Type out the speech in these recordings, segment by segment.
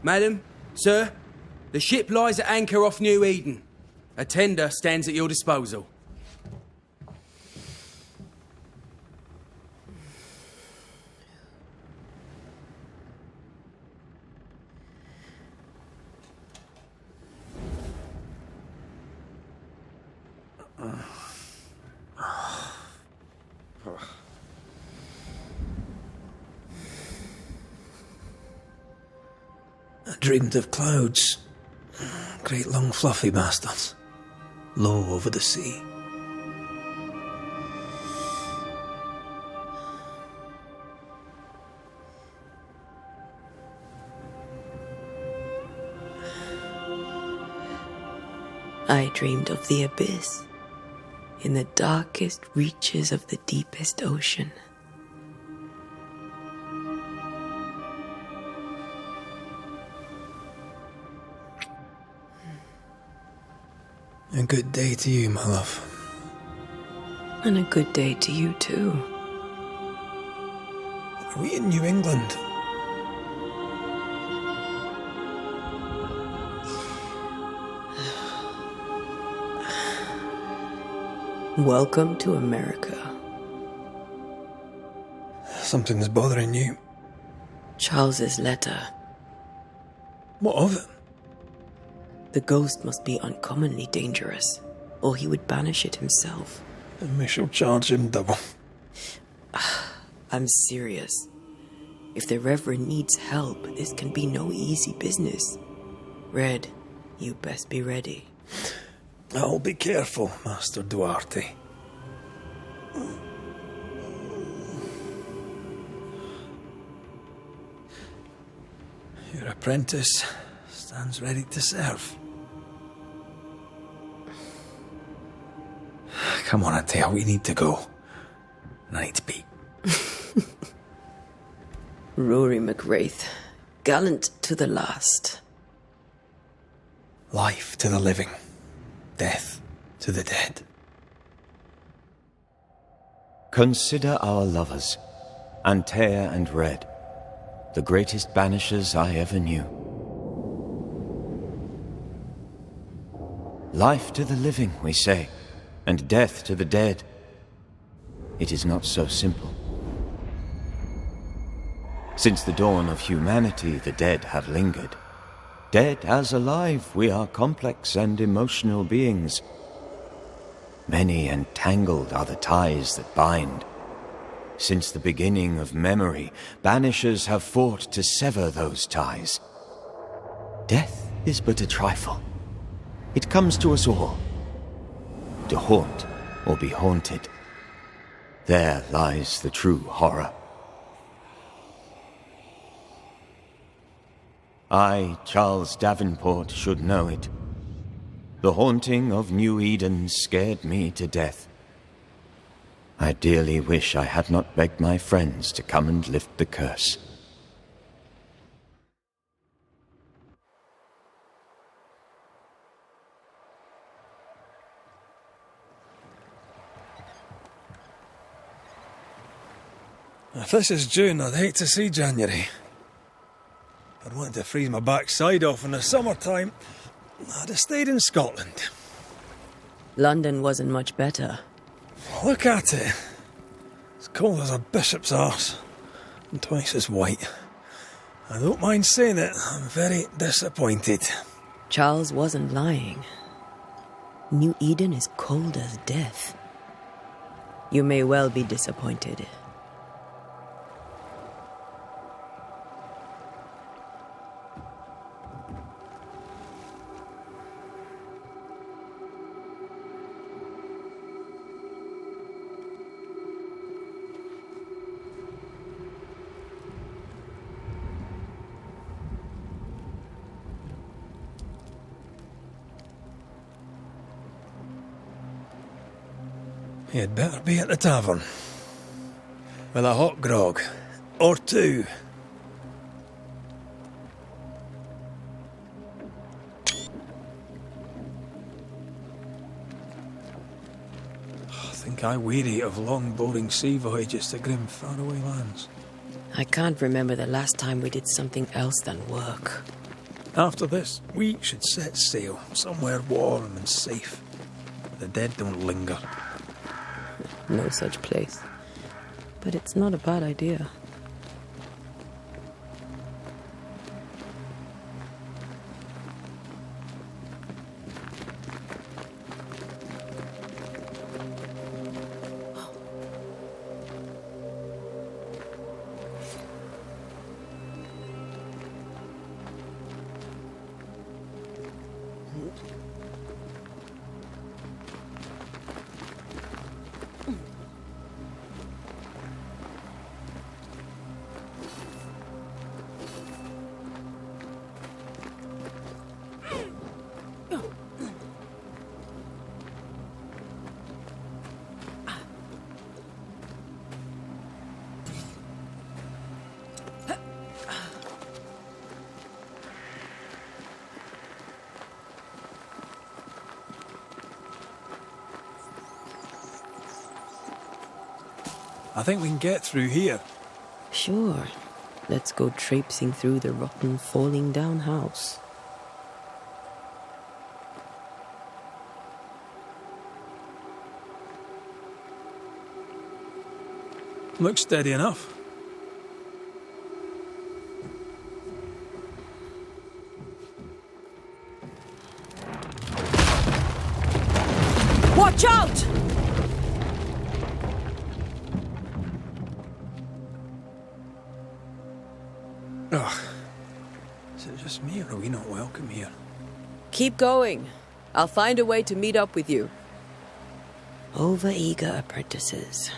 Madam, sir, the ship lies at anchor off New Eden. A tender stands at your disposal. I dreamed of clouds. Great long fluffy bastards. Low over the sea. I dreamed of the abyss, in the darkest reaches of the deepest ocean. A good day to you, my love. And a good day to you, too. Are we in New England? Welcome to America. Something's bothering you. Charles's letter. What of it? The ghost must be uncommonly dangerous, or he would banish it himself. And we shall charge him double. I'm serious. If the Reverend needs help, this can be no easy business. Red, you best be ready. I'll be careful, Master Duarte. Your apprentice stands ready to serve. Come on, Atea, we need to go. Night beat. Rory McWraith, gallant to the last. Life to the living, death to the dead. Consider our lovers, Antea and Red, the greatest banishers I ever knew. Life to the living, we say, and death to the dead. It is not so simple. Since the dawn of humanity, the dead have lingered. Dead as alive, we are complex and emotional beings. Many and tangled are the ties that bind. Since the beginning of memory, banishers have fought to sever those ties. Death is but a trifle. It comes to us all. To haunt or be haunted. There lies the true horror. I, Charles Davenport, should know it. The haunting of New Eden scared me to death. I dearly wish I had not begged my friends to come and lift the curse. If this is June, I'd hate to see January. I'd want to freeze my backside off in the summertime. I'd have stayed in Scotland. London wasn't much better. Look at it. It's cold as a bishop's arse. And twice as white. I don't mind saying it, I'm very disappointed. Charles wasn't lying. New Eden is cold as death. You may well be disappointed. You'd better be at the tavern. With a hot grog. Or two. I think I weary of long, boring sea voyages to grim, faraway lands. I can't remember the last time we did something else than work. After this, we should set sail somewhere warm and safe, where the dead don't linger. No such place. But it's not a bad idea. I think we can get through here. Sure. Let's go traipsing through the rotten, falling down house. Looks steady enough. Watch out! Ugh. Is it just me, or are we not welcome here? Keep going. I'll find a way to meet up with you. Over-eager apprentices.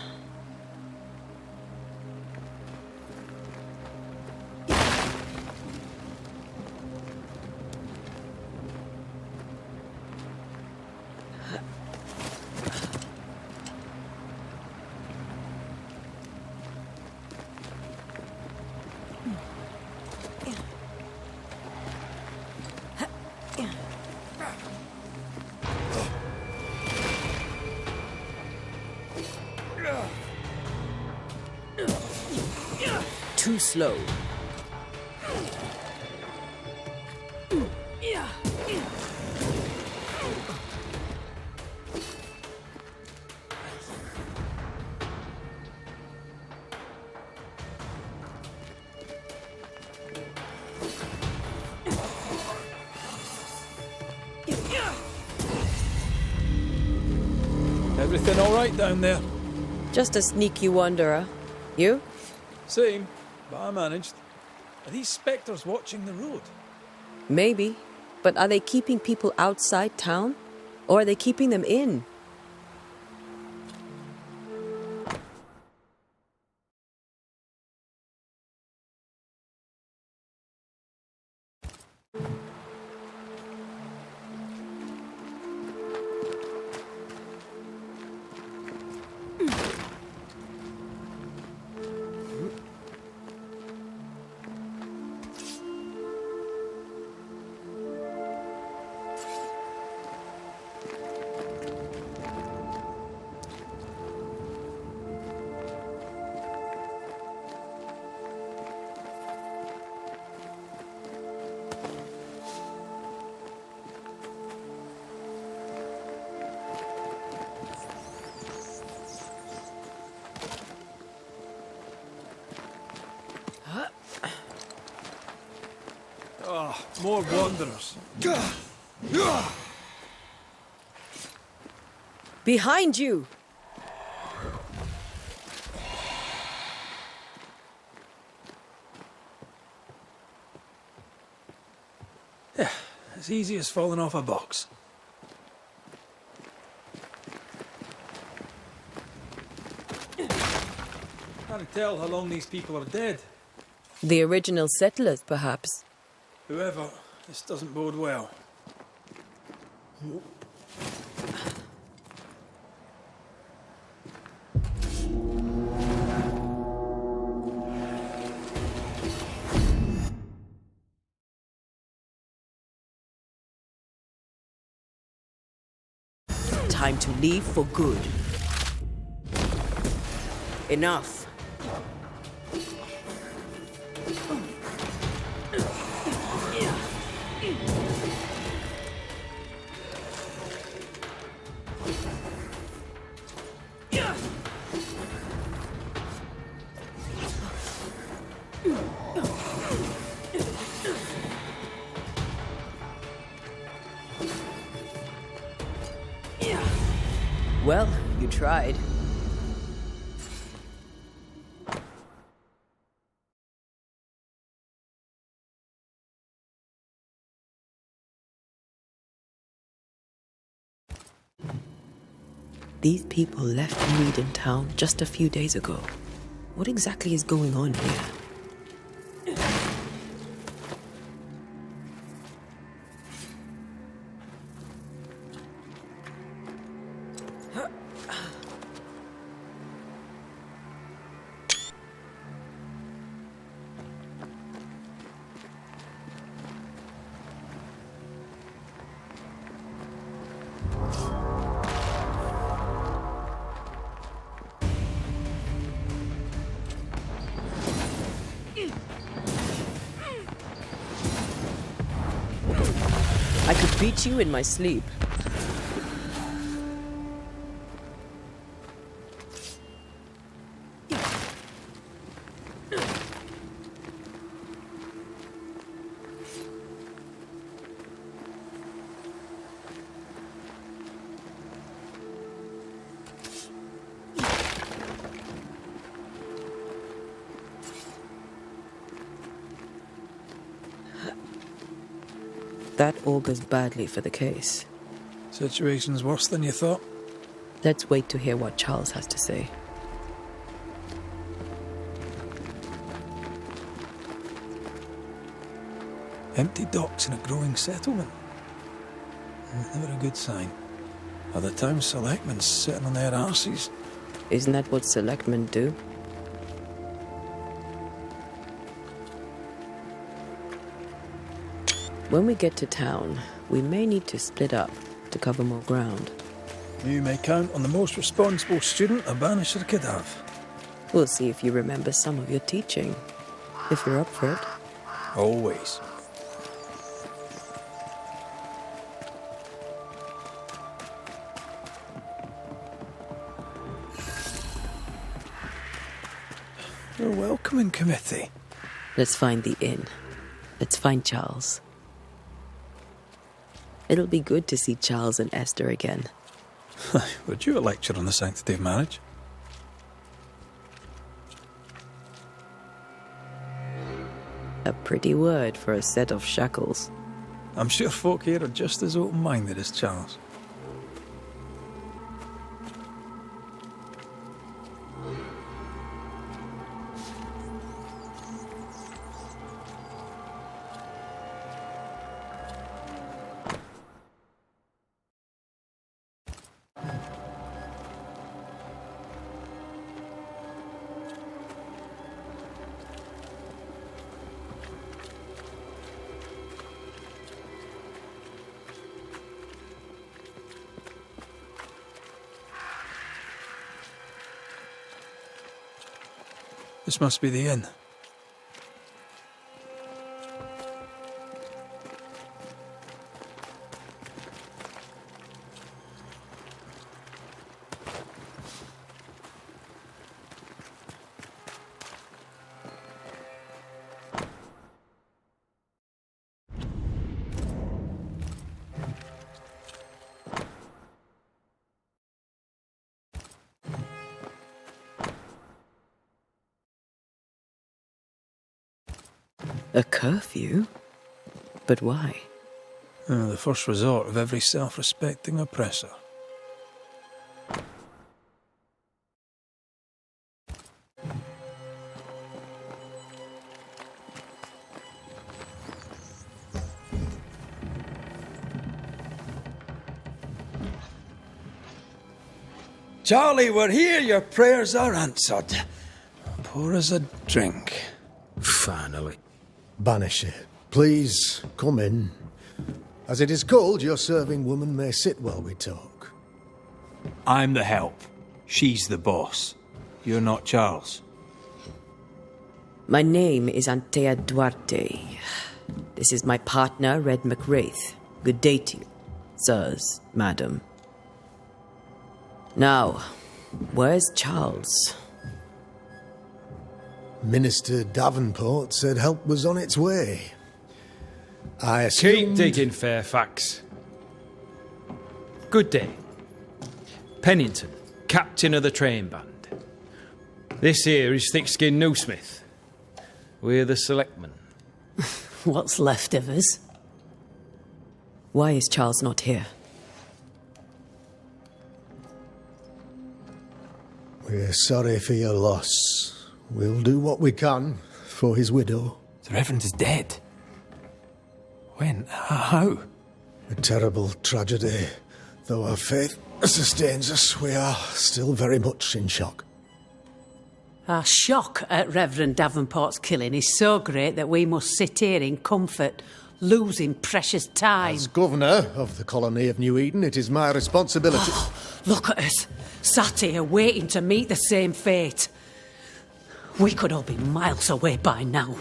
Too slow. Everything all right down there? Just a sneaky wanderer. You? Same, but I managed. Are these spectres watching the road? Maybe. But are they keeping people outside town? Or are they keeping them in? Oh, more wanderers. Behind you! Yeah, as easy as falling off a box. Can't tell how long these people are dead. The original settlers, perhaps. Whoever, this doesn't bode well. Time to leave for good. Enough. Well, you tried. These people left Mead in town just a few days ago. What exactly is going on here? I could beat you in my sleep. That augurs badly for the case. Situation's worse than you thought. Let's wait to hear what Charles has to say. Empty docks in a growing settlement. Never a good sign. Other town selectmen sitting on their arses. Isn't that what selectmen do? When we get to town, we may need to split up to cover more ground. You may count on the most responsible student a Banisher could have. We'll see if you remember some of your teaching. If you're up for it. Always. A welcoming committee. Let's find the inn. Let's find Charles. It'll be good to see Charles and Esther again. Would you a lecture on the sanctity of marriage? A pretty word for a set of shackles. I'm sure folk here are just as open-minded as Charles. This must be the inn. A curfew? But why? The first resort of every self-respecting oppressor. Charlie, we're here. Your prayers are answered. Pour us a drink. Finally. Banisher, please come in. As it is called, your serving woman may sit while we talk. I'm the help. She's the boss. You're not Charles. My name is Antea Duarte. This is my partner, Red McWraith. Good day to you, sirs, madam. Now, where's Charles? Minister Davenport said help was on its way. I assumed... Keep digging, Fairfax. Good day. Pennington, captain of the train band. This here is Thickskin Newsmith. We're the selectmen. What's left of us? Why is Charles not here? We're sorry for your loss. We'll do what we can for his widow. The Reverend is dead. When? How? A terrible tragedy. Though our faith sustains us, we are still very much in shock. Our shock at Reverend Davenport's killing is so great that we must sit here in comfort, losing precious time. As governor of the colony of New Eden, it is my responsibility... Look at us, sat here waiting to meet the same fate. We could all be miles away by now.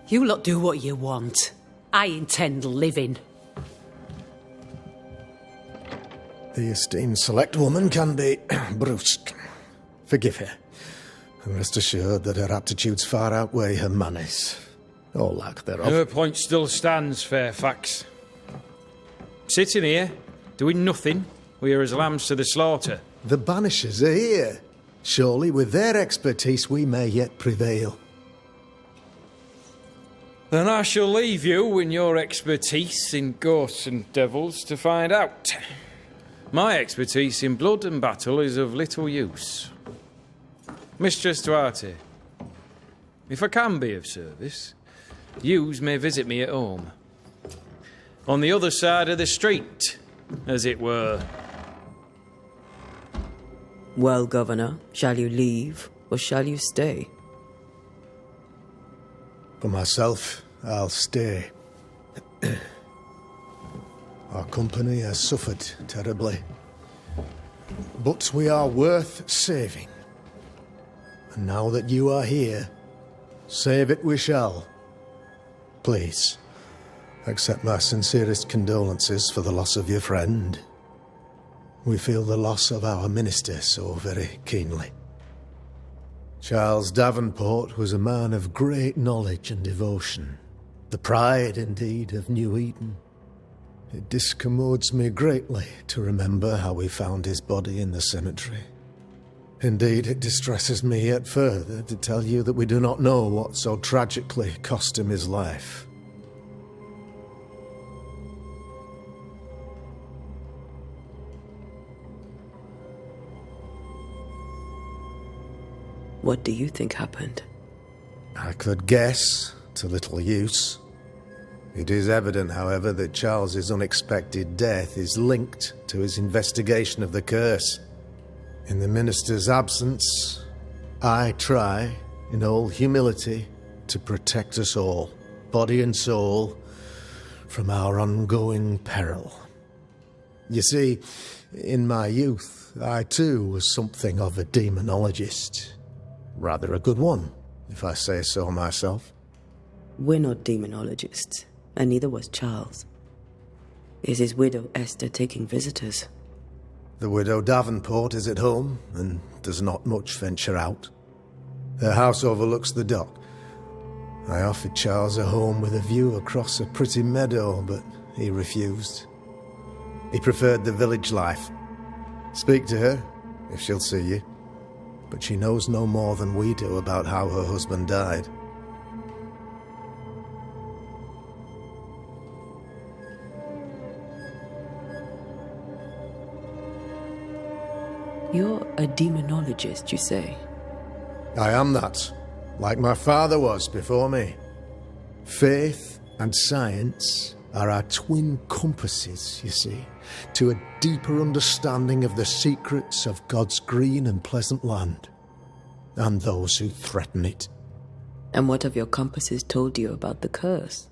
You lot do what you want. I intend living. The esteemed select woman can be brusque. Forgive her. And rest assured that her aptitudes far outweigh her manners. Or lack thereof. Her point still stands, Fairfax. Sitting here, doing nothing, we are as lambs to the slaughter. The Banishers are here. Surely with their expertise we may yet prevail. Then I shall leave you in your expertise in ghosts and devils to find out. My expertise in blood and battle is of little use. Mistress Duarte, if I can be of service, yous may visit me at home. On the other side of the street, as it were. Well, Governor, shall you leave or shall you stay? For myself, I'll stay. Our company has suffered terribly. But we are worth saving. And now that you are here, save it we shall. Please, accept my sincerest condolences for the loss of your friend. We feel the loss of our minister so very keenly. Charles Davenport was a man of great knowledge and devotion. The pride, indeed, of New Eden. It discommodes me greatly to remember how we found his body in the cemetery. Indeed, it distresses me yet further to tell you that we do not know what so tragically cost him his life. What do you think happened? I could guess, to little use. It is evident, however, that Charles's unexpected death is linked to his investigation of the curse. In the minister's absence, I try, in all humility, to protect us all, body and soul, from our ongoing peril. You see, in my youth, I too was something of a demonologist. Rather a good one, if I say so myself. We're not demonologists, and neither was Charles. Is his widow Esther taking visitors? The widow Davenport is at home, and does not much venture out. Their house overlooks the dock. I offered Charles a home with a view across a pretty meadow, but he refused. He preferred the village life. Speak to her, if she'll see you. But she knows no more than we do about how her husband died. You're a demonologist, you say? I am that, like my father was before me. Faith and science are our twin compasses, you see, to a deeper understanding of the secrets of God's green and pleasant land, and those who threaten it. And what have your compasses told you about the curse?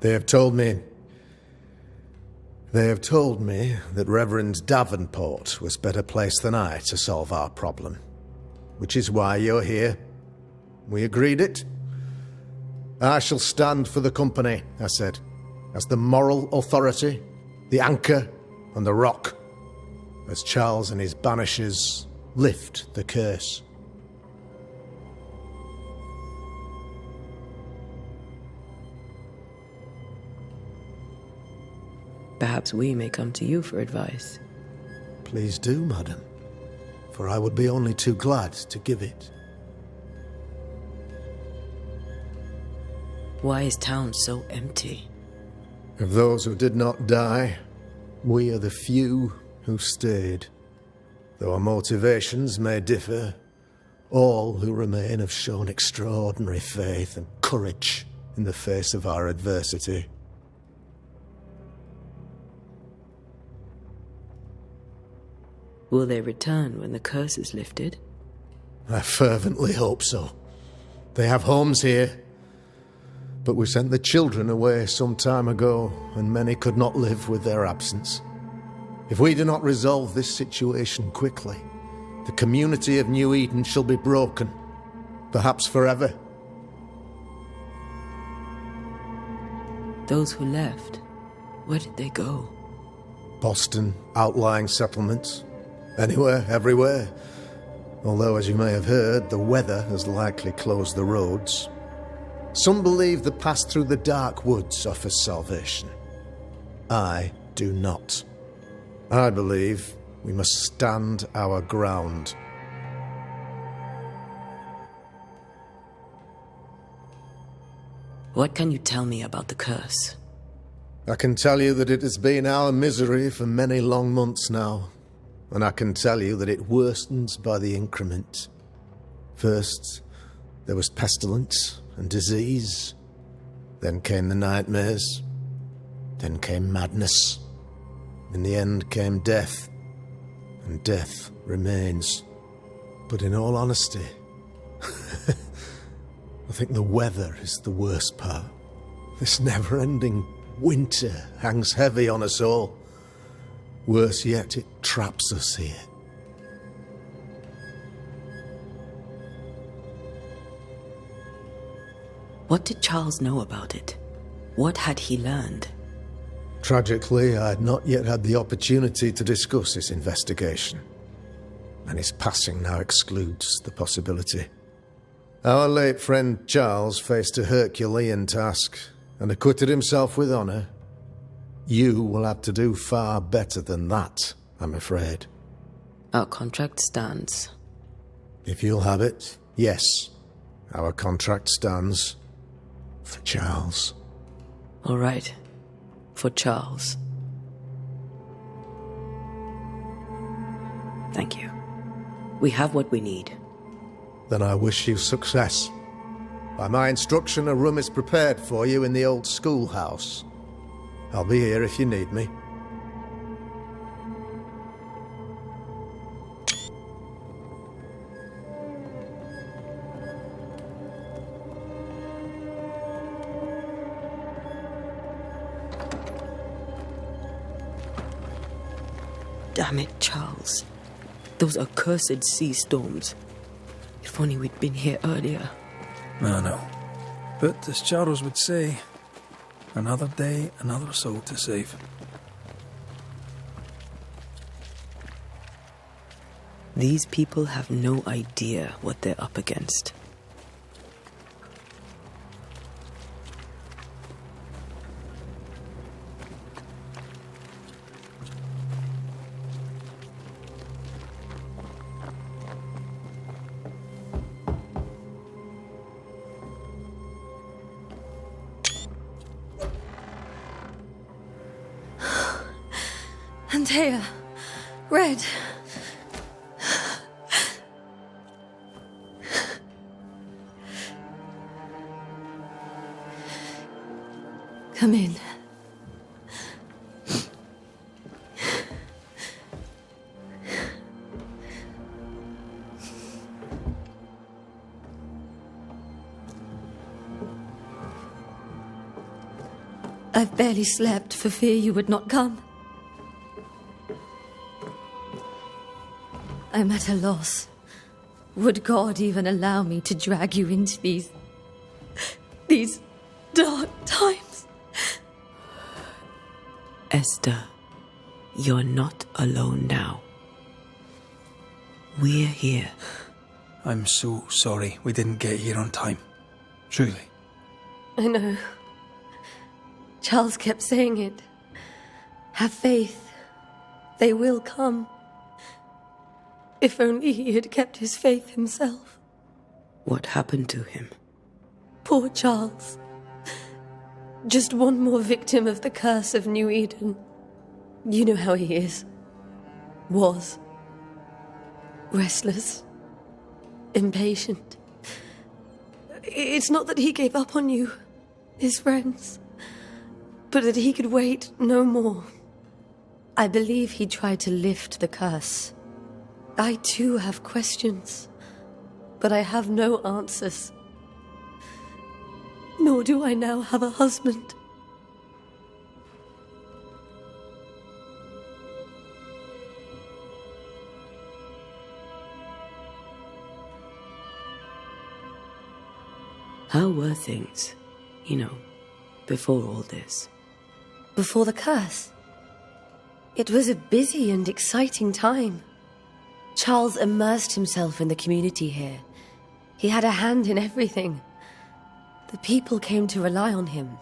They have told me that Reverend Davenport was better placed than I to solve our problem. which is why you're here. We agreed it. I shall stand for the company, I said, as the moral authority, the anchor, and the rock, as Charles and his Banishers lift the curse. Perhaps we may come to you for advice. Please do, madam, for I would be only too glad to give it. Why is town so empty? Of those who did not die, we are the few who stayed. Though our motivations may differ, all who remain have shown extraordinary faith and courage in the face of our adversity. Will they return when the curse is lifted? I fervently hope so. They have homes here, but we sent the children away some time ago, and many could not live with their absence. If we do not resolve this situation quickly, the community of New Eden shall be broken, perhaps forever. Those who left, where did they go? Boston, outlying settlements, anywhere, everywhere. Although, as you may have heard, the weather has likely closed the roads. Some believe the path through the dark woods offers salvation. I do not. I believe we must stand our ground. What can you tell me about the curse? I can tell you that it has been our misery for many long months now, and I can tell you that it worsens by the increment. First, there was pestilence and disease. Then came the nightmares. Then came madness. In the end came death, and death remains. But in all honesty, I think the weather is the worst part. This never-ending winter hangs heavy on us all. Worse yet, it traps us here. What did Charles know about it? What had he learned? Tragically, I had not yet had the opportunity to discuss his investigation, and his passing now excludes the possibility. Our late friend Charles faced a Herculean task and acquitted himself with honour. You will have to do far better than that, I'm afraid. Our contract stands. If you'll have it, yes, our contract stands. For Charles. All right. For Charles. Thank you. We have what we need. Then I wish you success. By my instruction, a room is prepared for you in the old schoolhouse. I'll be here if you need me. Damn it, Charles. Those accursed sea storms. If only we'd been here earlier. I know. But as Charles would say, another day, another soul to save. These people have no idea what they're up against. Antea, Red. Come in. I've barely slept for fear you would not come. I'm at a loss. Would God even allow me to drag you into these dark times? Esther, you're not alone now. We're here. I'm so sorry we didn't get here on time. Truly. I know. Charles kept saying it. Have faith. They will come. If only he had kept his faith himself. What happened to him? Poor Charles. Just one more victim of the curse of New Eden. You know how he is. Was. Restless. Impatient. It's not that he gave up on you, his friends, but that he could wait no more. I believe he tried to lift the curse. I too have questions, but I have no answers. Nor do I now have a husband. How were things, before all this? Before the curse? It was a busy and exciting time. Charles immersed himself in the community here. He had a hand in everything. The people came to rely on him.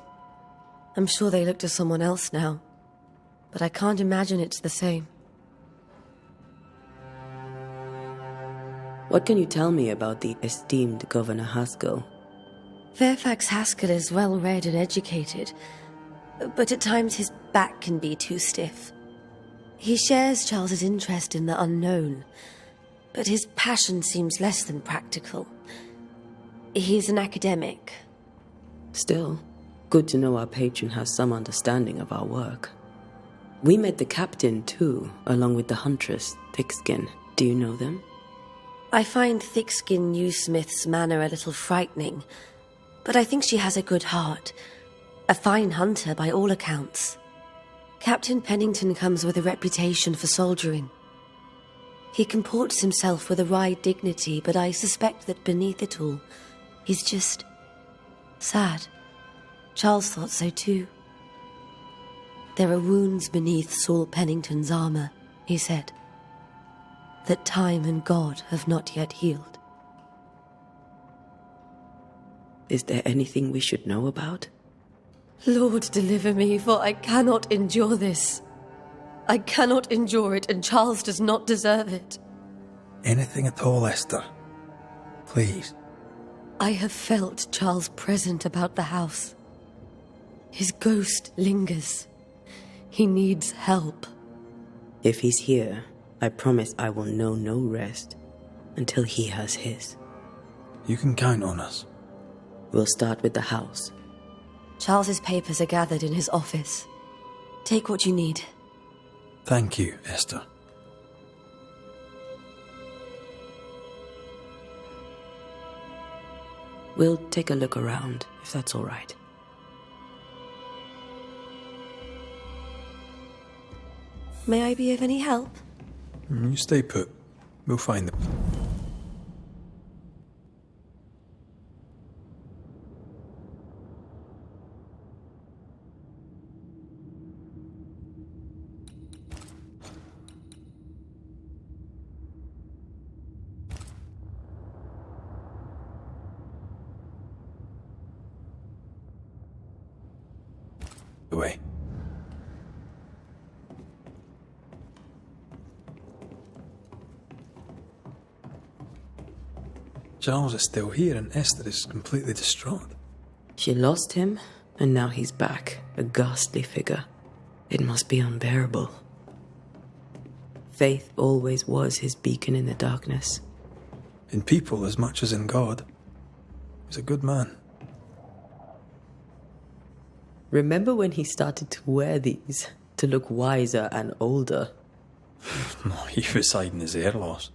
I'm sure they look to someone else now, but I can't imagine it's the same. What can you tell me about the esteemed Governor Haskell? Fairfax Haskell is well-read and educated, but at times his back can be too stiff. He shares Charles's interest in the unknown, but his passion seems less than practical. He's an academic. Still, good to know our patron has some understanding of our work. We met the captain, too, along with the huntress, Thickskin. Do you know them? I find Thickskin Newsmith's manner a little frightening, but I think she has a good heart. A fine hunter by all accounts. Captain Pennington comes with a reputation for soldiering. He comports himself with a wry dignity, but I suspect that beneath it all, he's just sad. Charles thought so too. There are wounds beneath Saul Pennington's armor, he said, that time and God have not yet healed. Is there anything we should know about? Lord, deliver me, for I cannot endure this. I cannot endure it, and Charles does not deserve it. Anything at all, Esther. Please. I have felt Charles present about the house. His ghost lingers. He needs help. If he's here, I promise I will know no rest until he has his. You can count on us. We'll start with the house. Charles's papers are gathered in his office. Take what you need. Thank you, Esther. We'll take a look around, if that's all right. May I be of any help? You stay put. We'll find them. Away. Charles is still here and Esther is completely distraught. She lost him, and now he's back, a ghastly figure. It must be unbearable. Faith always was his beacon in the darkness. In people as much as in God. He's a good man. Remember when he started to wear these to look wiser and older? No, he was hiding his hair loss.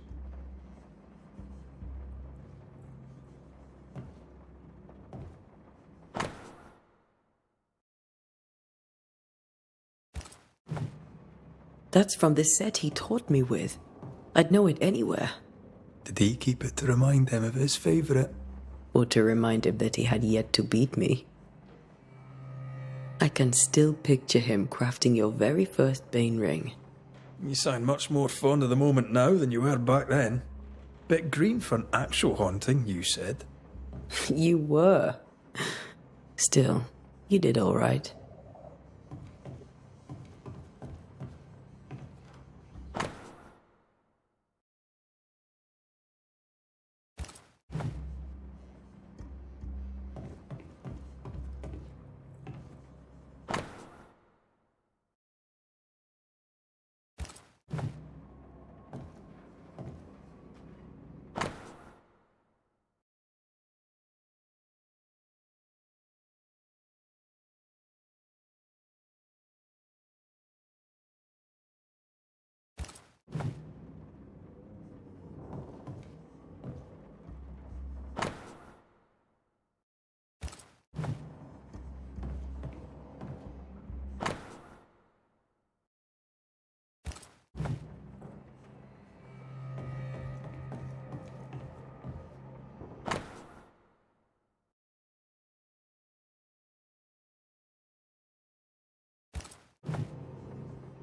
That's from the set he taught me with. I'd know it anywhere. Did he keep it to remind him of his favourite? Or to remind him that he had yet to beat me. I can still picture him crafting your very first Bane ring. You sound much more fond of the moment now than you were back then. Bit green for an actual haunting, you said. You were. Still, you did all right.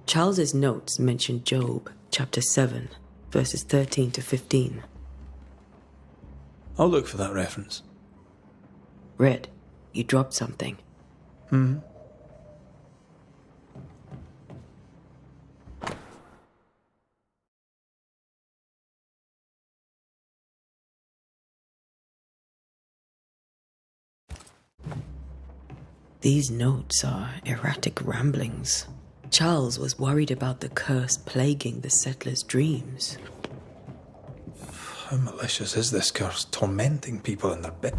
Charles's notes mention Job, chapter 7, verses 13 to 15. I'll look for that reference. Red, you dropped something. These notes are erratic ramblings. Charles was worried about the curse plaguing the settlers' dreams. How malicious is this curse, tormenting people in their bed?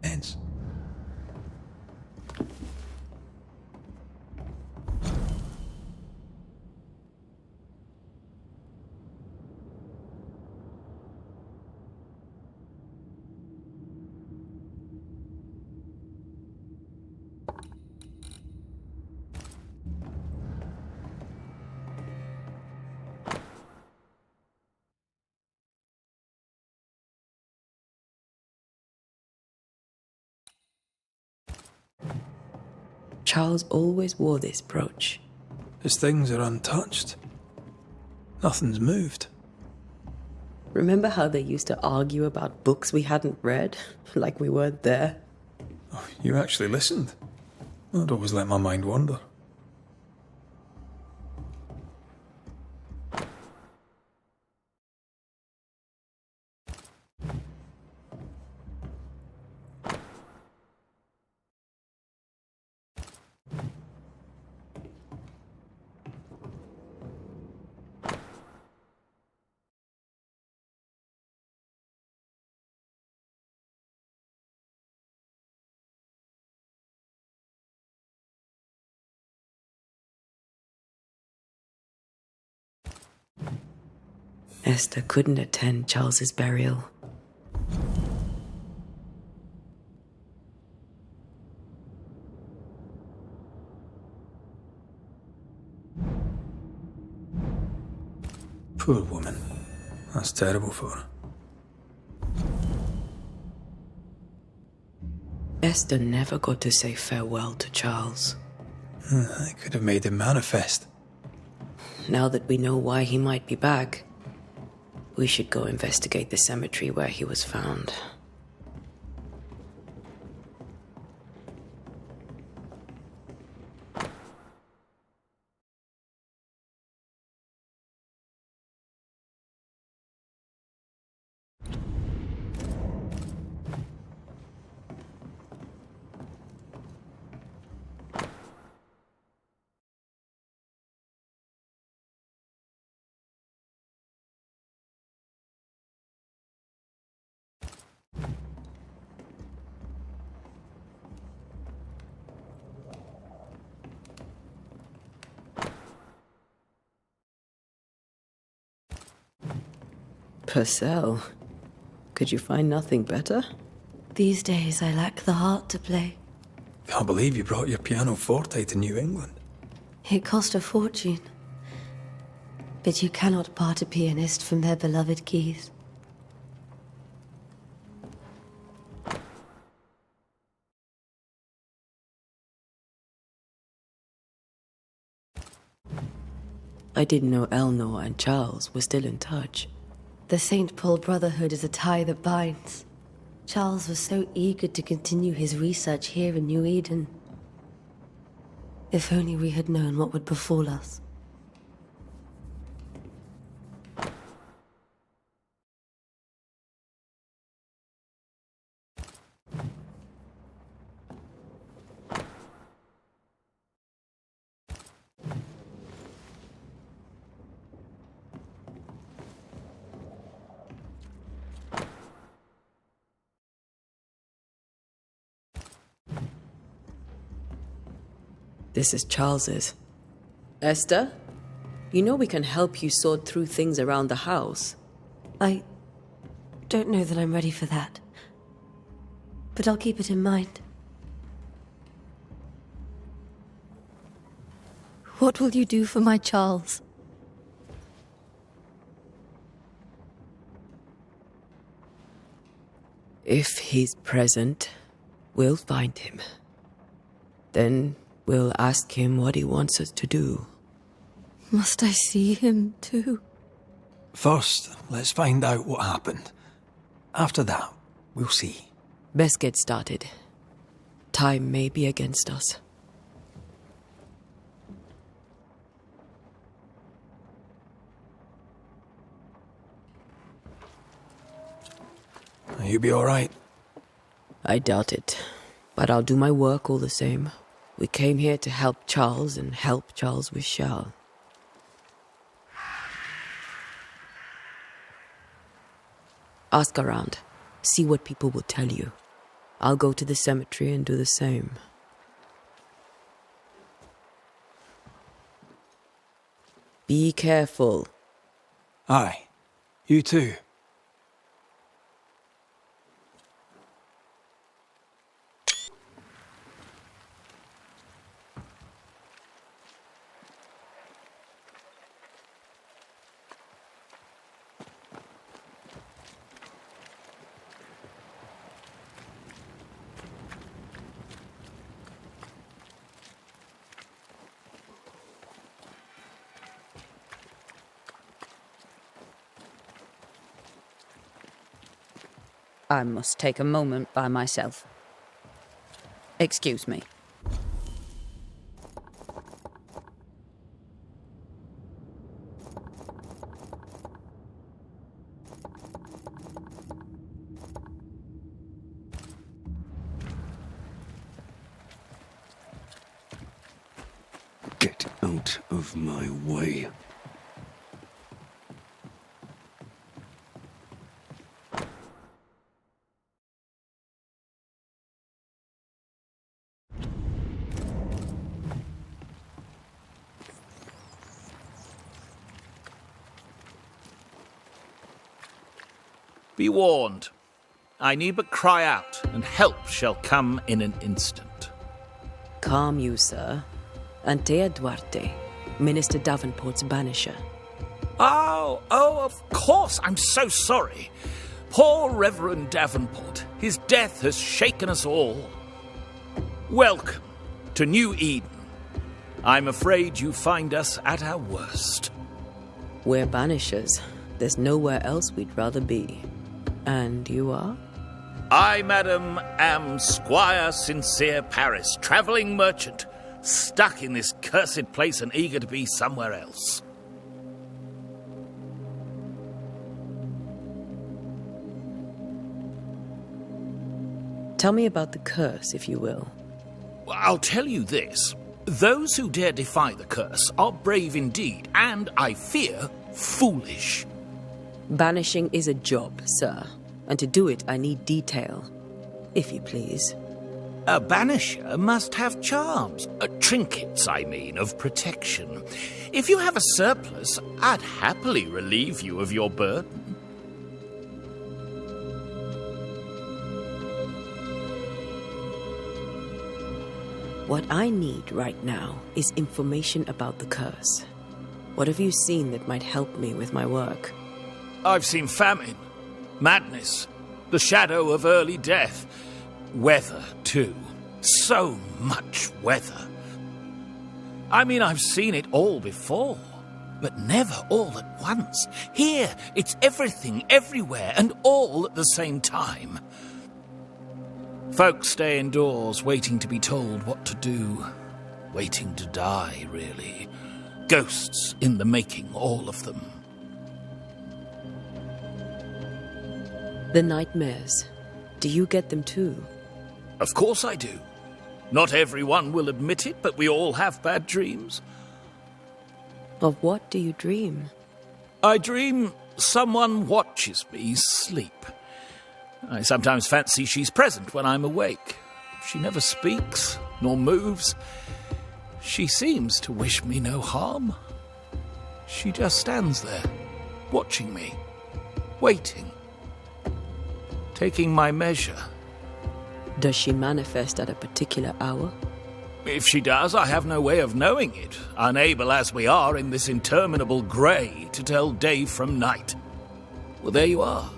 Ends. Charles always wore this brooch. His things are untouched. Nothing's moved. Remember how they used to argue about books we hadn't read? Like we weren't there? Oh, you actually listened. I'd always let my mind wander. Esther couldn't attend Charles's burial. Poor woman. That's terrible for her. Esther never got to say farewell to Charles. I could have made him manifest. Now that we know why he might be back, we should go investigate the cemetery where he was found. Purcell. Could you find nothing better? These days I lack the heart to play. Can't believe you brought your pianoforte to New England. It cost a fortune. But you cannot part a pianist from their beloved keys. I didn't know Eleanor and Charles were still in touch. The St. Paul Brotherhood is a tie that binds. Charles was so eager to continue his research here in New Eden. If only we had known what would befall us. This is Charles's. Esther, you know we can help you sort through things around the house. I don't know that I'm ready for that. But I'll keep it in mind. What will you do for my Charles? If he's present, we'll find him. Then we'll ask him what he wants us to do. Must I see him too? First, let's find out what happened. After that, we'll see. Best get started. Time may be against us. You be all right? I doubt it, but I'll do my work all the same. We came here to help Charles and help Charles with Charles. Ask around. See what people will tell you. I'll go to the cemetery and do the same. Be careful. Aye. You too. I must take a moment by myself. Excuse me. Get out of my way. Be warned. I need but cry out, and help shall come in an instant. Calm you, sir. Antea Duarte, Minister Davenport's banisher. Oh, of course. I'm so sorry. Poor Reverend Davenport. His death has shaken us all. Welcome to New Eden. I'm afraid you find us at our worst. We're banishers. There's nowhere else we'd rather be. And you are? I, madam, am Squire Sincere Paris, travelling merchant, stuck in this cursed place and eager to be somewhere else. Tell me about the curse, if you will. I'll tell you this. Those who dare defy the curse are brave indeed, and, I fear, foolish. Banishing is a job, sir. And to do it, I need detail. If you please. A banisher must have charms. Trinkets, I mean, of protection. If you have a surplus, I'd happily relieve you of your burden. What I need right now is information about the curse. What have you seen that might help me with my work? I've seen famine, madness, the shadow of early death, weather, too. So much weather. I mean, I've seen it all before, but never all at once. Here, it's everything, everywhere, and all at the same time. Folks stay indoors, waiting to be told what to do. Waiting to die, really. Ghosts in the making, all of them. The nightmares. Do you get them too? Of course I do. Not everyone will admit it, but we all have bad dreams. Of what do you dream? I dream someone watches me sleep. I sometimes fancy she's present when I'm awake. She never speaks, nor moves. She seems to wish me no harm. She just stands there, watching me, waiting, taking my measure. Does she manifest at a particular hour? If she does, I have no way of knowing it, unable as we are in this interminable grey to tell day from night. Well, there you are.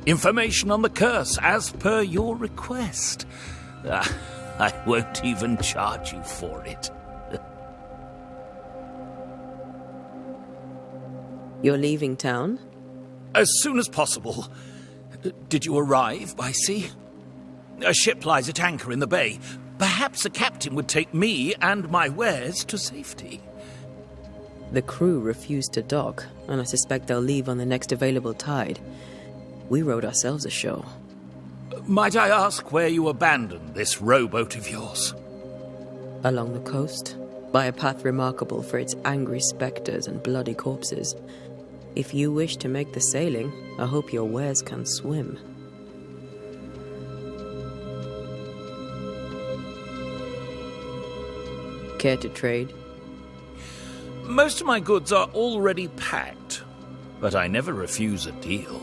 Information on the curse, as per your request. I won't even charge you for it. You're leaving town? As soon as possible. Did you arrive by sea? A ship lies at anchor in the bay. Perhaps a captain would take me and my wares to safety. The crew refused to dock, and I suspect they'll leave on the next available tide. We rowed ourselves ashore. Might I ask where you abandoned this rowboat of yours? Along the coast, by a path remarkable for its angry spectres and bloody corpses. If you wish to make the sailing, I hope your wares can swim. Care to trade? Most of my goods are already packed, but I never refuse a deal.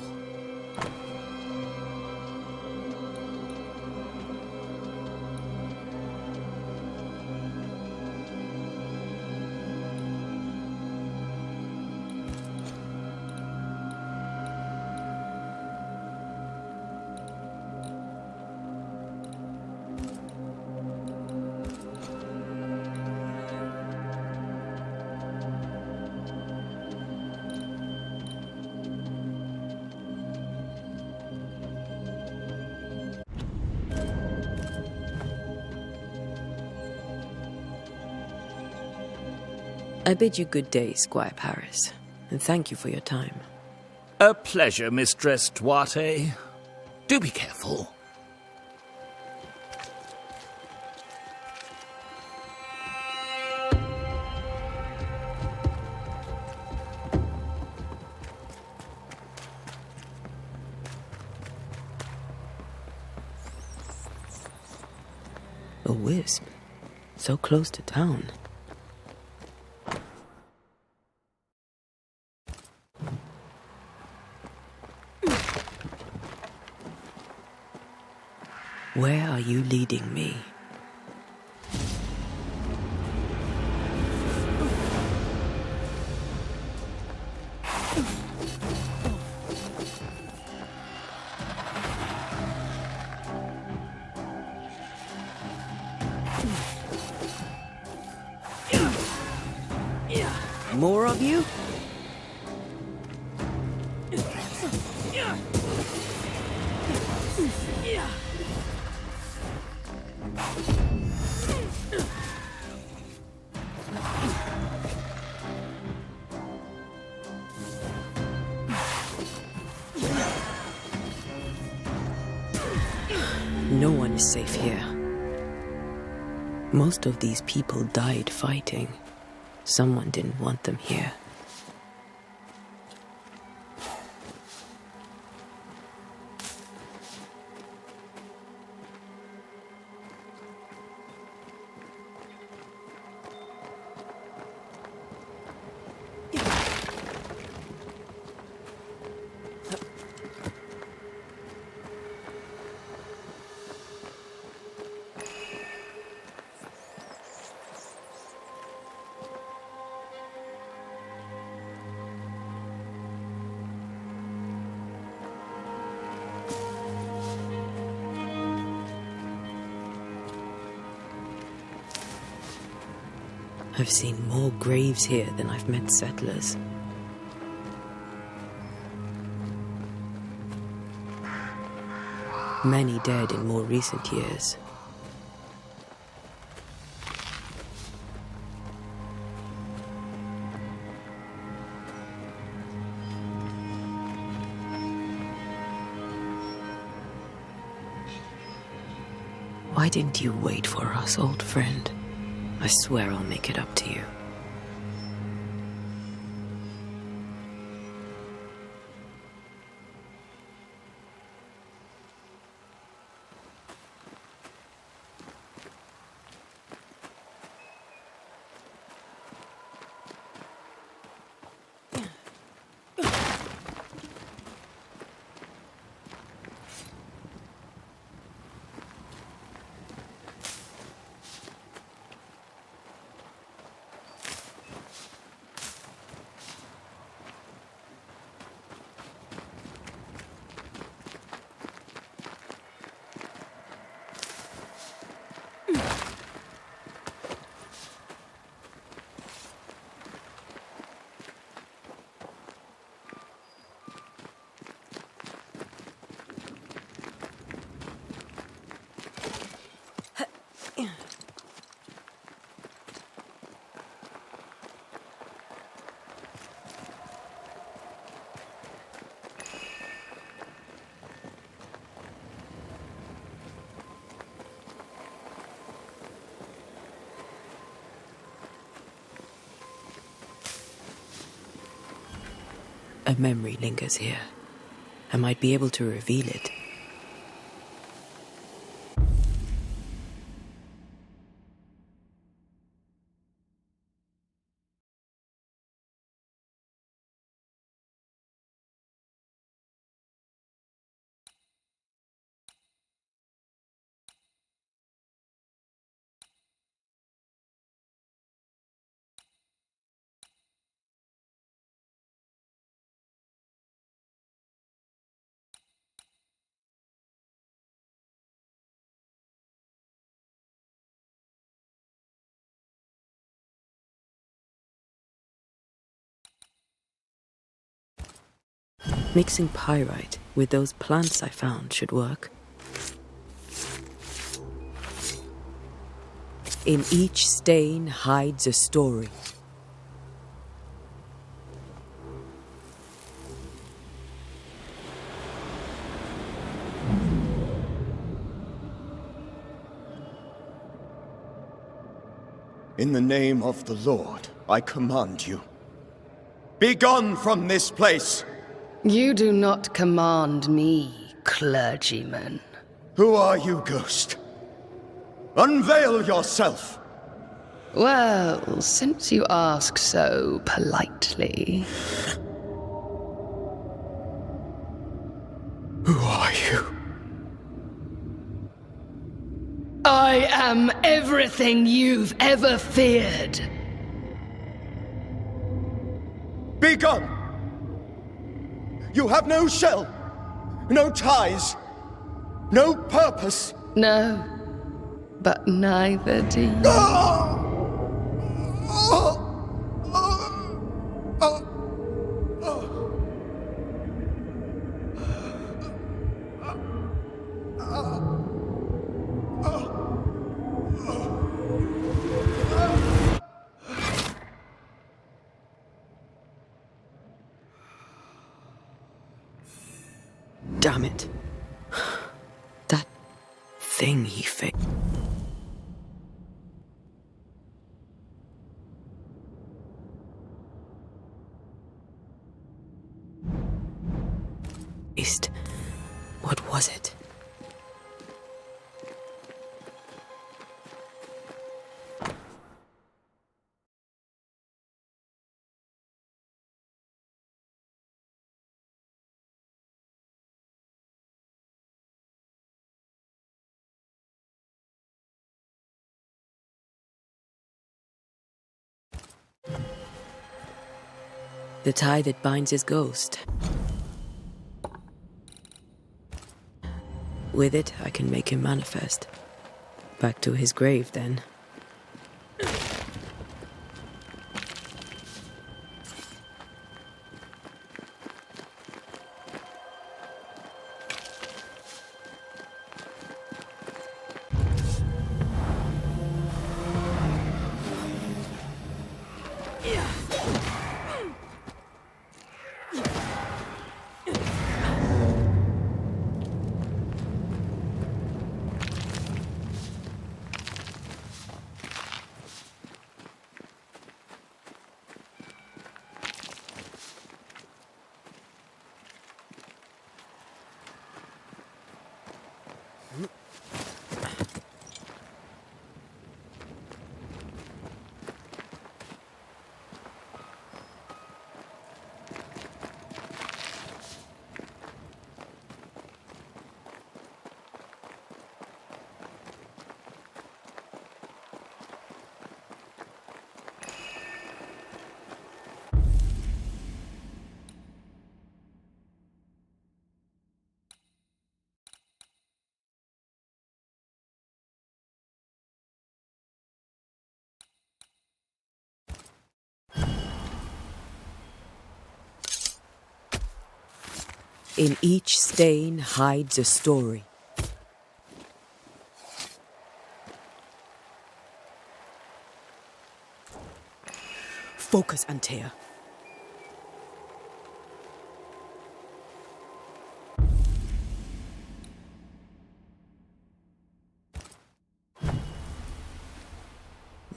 I bid you good day, Squire Paris, and thank you for your time. A pleasure, Mistress Duarte. Do be careful. A wisp, so close to town. Where are you leading me? More of you? No one is safe here. Most of these people died fighting. Someone didn't want them here. I've seen more graves here than I've met settlers. Many dead in more recent years. Why didn't you wait for us, old friend? I swear I'll make it up to you. A memory lingers here. I might be able to reveal it. Mixing pyrite with those plants I found should work. In each stain hides a story. In the name of the Lord, I command you. Be gone from this place! You do not command me, clergyman. Who are you, ghost? Unveil yourself! Well, since you ask so politely... Who are you? I am everything you've ever feared. Be gone! You have no shell, no ties, no purpose. No, but neither do you. Damn it. That thing he fixed. What was it? The tie that binds his ghost. With it, I can make him manifest. Back to his grave, then. In each stain hides a story. Focus, Antea.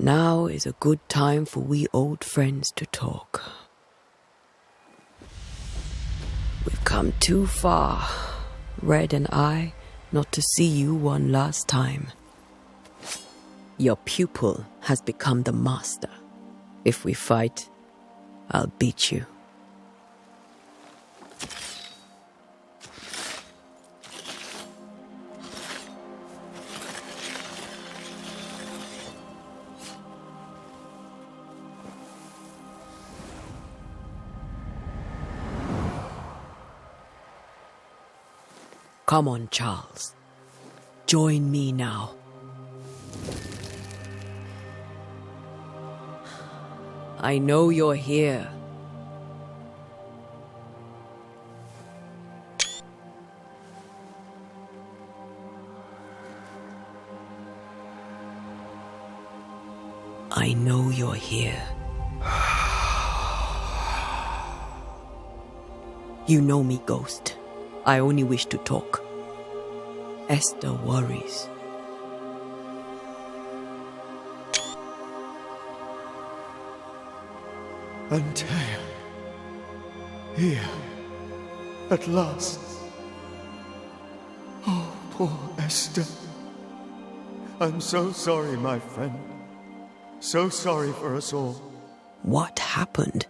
Now is a good time for we old friends to talk. We've come too far, Red and I, not to see you one last time. Your pupil has become the master. If we fight, I'll beat you. Come on, Charles. Join me now. I know you're here. I know you're here. You know me, Ghost. I only wish to talk. Esther worries. Antea. Here. At last. Oh, poor Esther. I'm so sorry, my friend. So sorry for us all. What happened?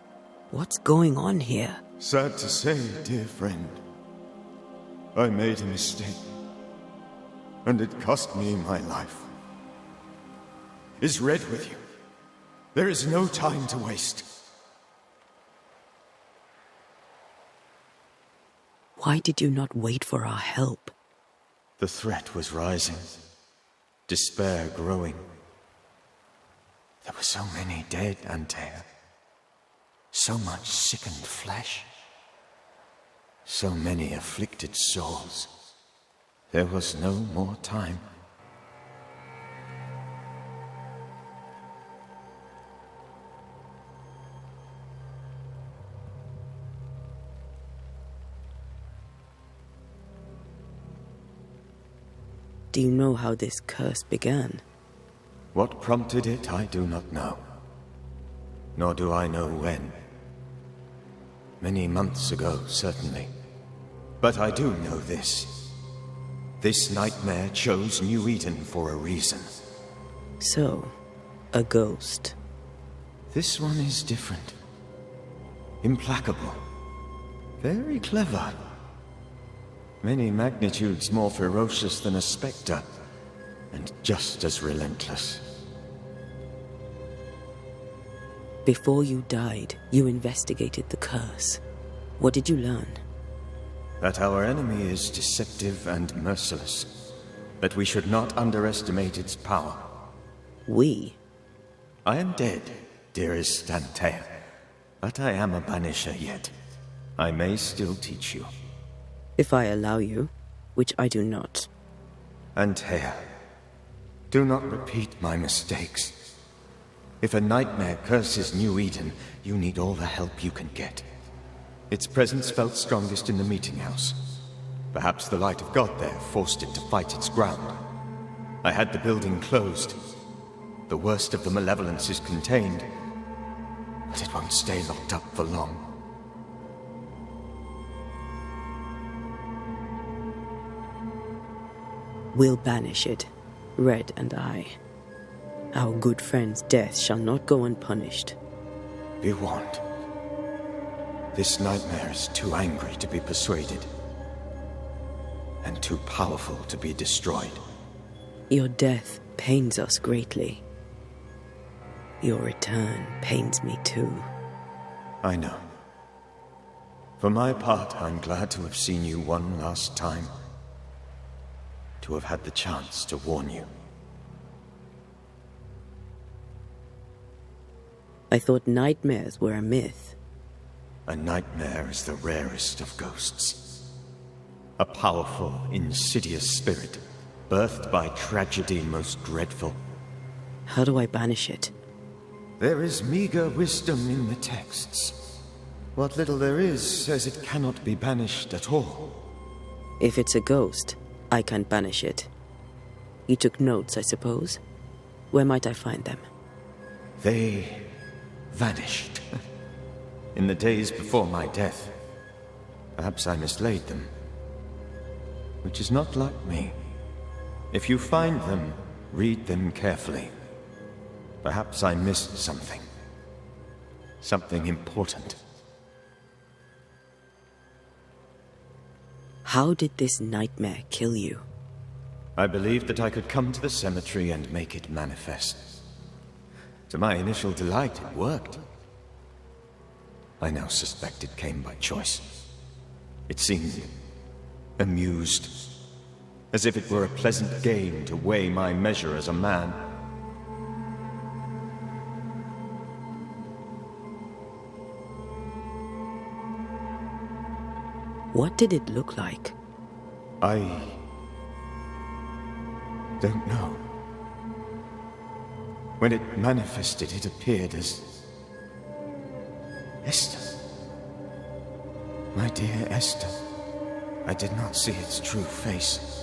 What's going on here? Sad to say, dear friend. I made a mistake. And it cost me my life. Is Red with you? There is no time to waste. Why did you not wait for our help? The threat was rising. Despair growing. There were so many dead, Antea. So much sickened flesh. So many afflicted souls. There was no more time. Do you know how this curse began? What prompted it, I do not know. Nor do I know when. Many months ago, certainly. But I do know this. This nightmare chose New Eden for a reason. So, a ghost. This one is different. Implacable. Very clever. Many magnitudes more ferocious than a spectre, and just as relentless. Before you died, you investigated the curse. What did you learn? That our enemy is deceptive and merciless. That we should not underestimate its power. We? I am dead, dearest Antea. But I am a Banisher yet. I may still teach you. If I allow you, which I do not. Antea, do not repeat my mistakes. If a nightmare curses New Eden, you need all the help you can get. Its presence felt strongest in the meeting house. Perhaps the light of God there forced it to fight its ground. I had the building closed. The worst of the malevolence is contained, but it won't stay locked up for long. We'll banish it, Red and I. Our good friend's death shall not go unpunished. Be warned. This nightmare is too angry to be persuaded, and too powerful to be destroyed. Your death pains us greatly. Your return pains me too. I know. For my part, I'm glad to have seen you one last time. To have had the chance to warn you. I thought nightmares were a myth. A nightmare is the rarest of ghosts. A powerful, insidious spirit, birthed by tragedy most dreadful. How do I banish it? There is meager wisdom in the texts. What little there is says it cannot be banished at all. If it's a ghost, I can't banish it. You took notes, I suppose? Where might I find them? They vanished. In the days before my death. Perhaps I mislaid them. Which is not like me. If you find them, read them carefully. Perhaps I missed something. Something important. How did this nightmare kill you? I believed that I could come to the cemetery and make it manifest. To my initial delight, it worked. I now suspect it came by choice. It seemed amused, as if it were a pleasant game to weigh my measure as a man. What did it look like? I don't know. When it manifested, it appeared as Esther. My dear Esther. I did not see its true face,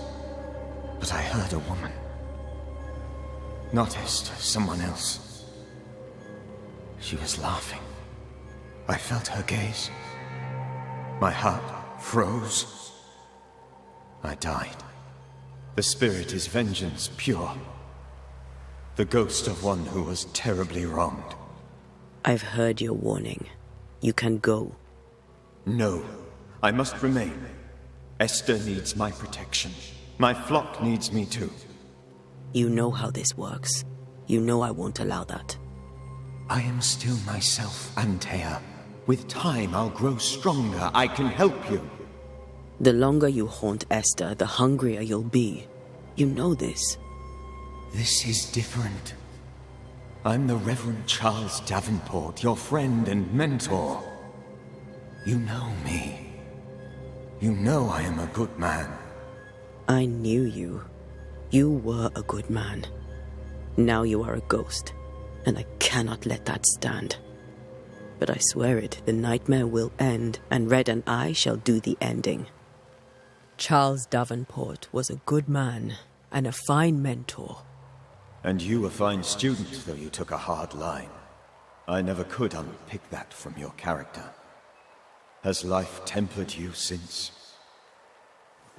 but I heard a woman. Not Esther, someone else. She was laughing. I felt her gaze. My heart froze. I died. The spirit is vengeance pure. The ghost of one who was terribly wronged. I've heard your warning. You can go. No, I must remain. Esther needs my protection. My flock needs me too. You know how this works. You know I won't allow that. I am still myself, Antea. With time, I'll grow stronger. I can help you. The longer you haunt Esther, the hungrier you'll be. You know this. This is different. I'm the Reverend Charles Davenport, your friend and mentor. You know me. You know I am a good man. I knew you. You were a good man. Now you are a ghost, and I cannot let that stand. But I swear it, the nightmare will end, and Red and I shall do the ending. Charles Davenport was a good man, and a fine mentor. And you a fine student, though you took a hard line. I never could unpick that from your character. Has life tempered you since?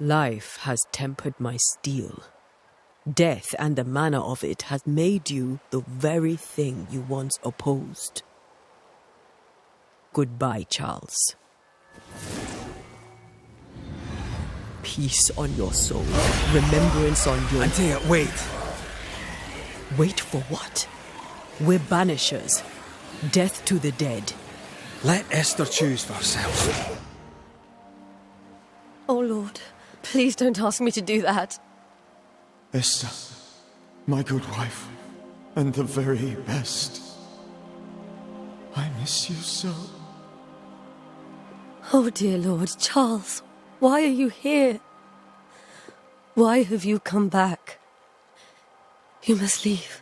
Life has tempered my steel. Death and the manner of it has made you the very thing you once opposed. Goodbye, Charles. Peace on your soul. Remembrance on your... Antea, wait. Wait for what? We're banishers. Death to the dead. Let Esther choose for herself. Oh, Lord, please don't ask me to do that. Esther, my good wife, and the very best. I miss you so. Oh, dear Lord, Charles, why are you here? Why have you come back? You must leave,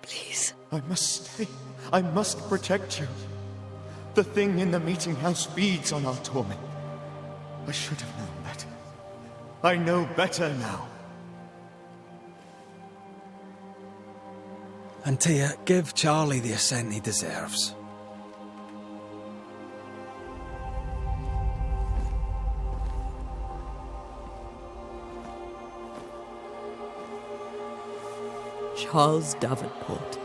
please. I must stay. I must protect you. The thing in the meeting house feeds on our torment. I should have known better. I know better now. Antea, give Charlie the ascent he deserves. Charles Davenport,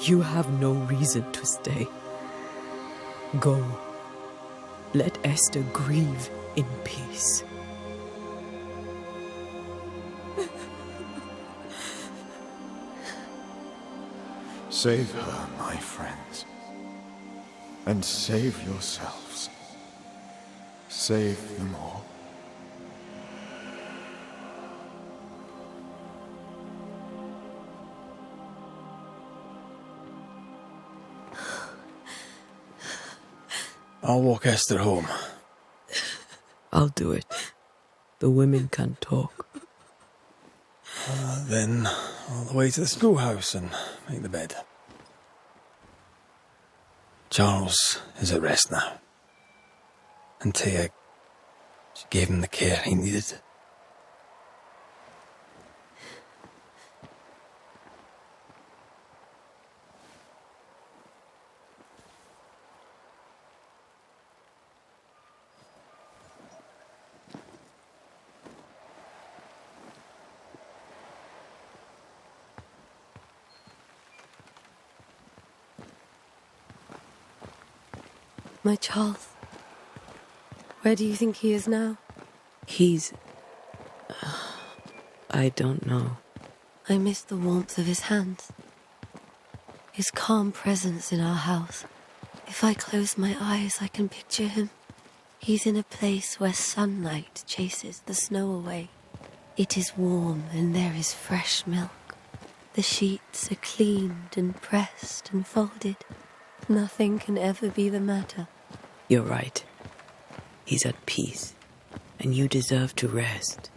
you have no reason to stay. Go. Let Esther grieve in peace. Save her, my friends. And save yourselves. Save them all. I'll walk Esther home. I'll do it. The women can't talk. Then all the way to the schoolhouse and make the bed. Charles is at rest now. And Tia, she gave him the care he needed. My Charles. Where do you think he is now? He's... I don't know. I miss the warmth of his hands. His calm presence in our house. If I close my eyes, I can picture him. He's in a place where sunlight chases the snow away. It is warm and there is fresh milk. The sheets are cleaned and pressed and folded. Nothing can ever be the matter. You're right. He's at peace, and you deserve to rest.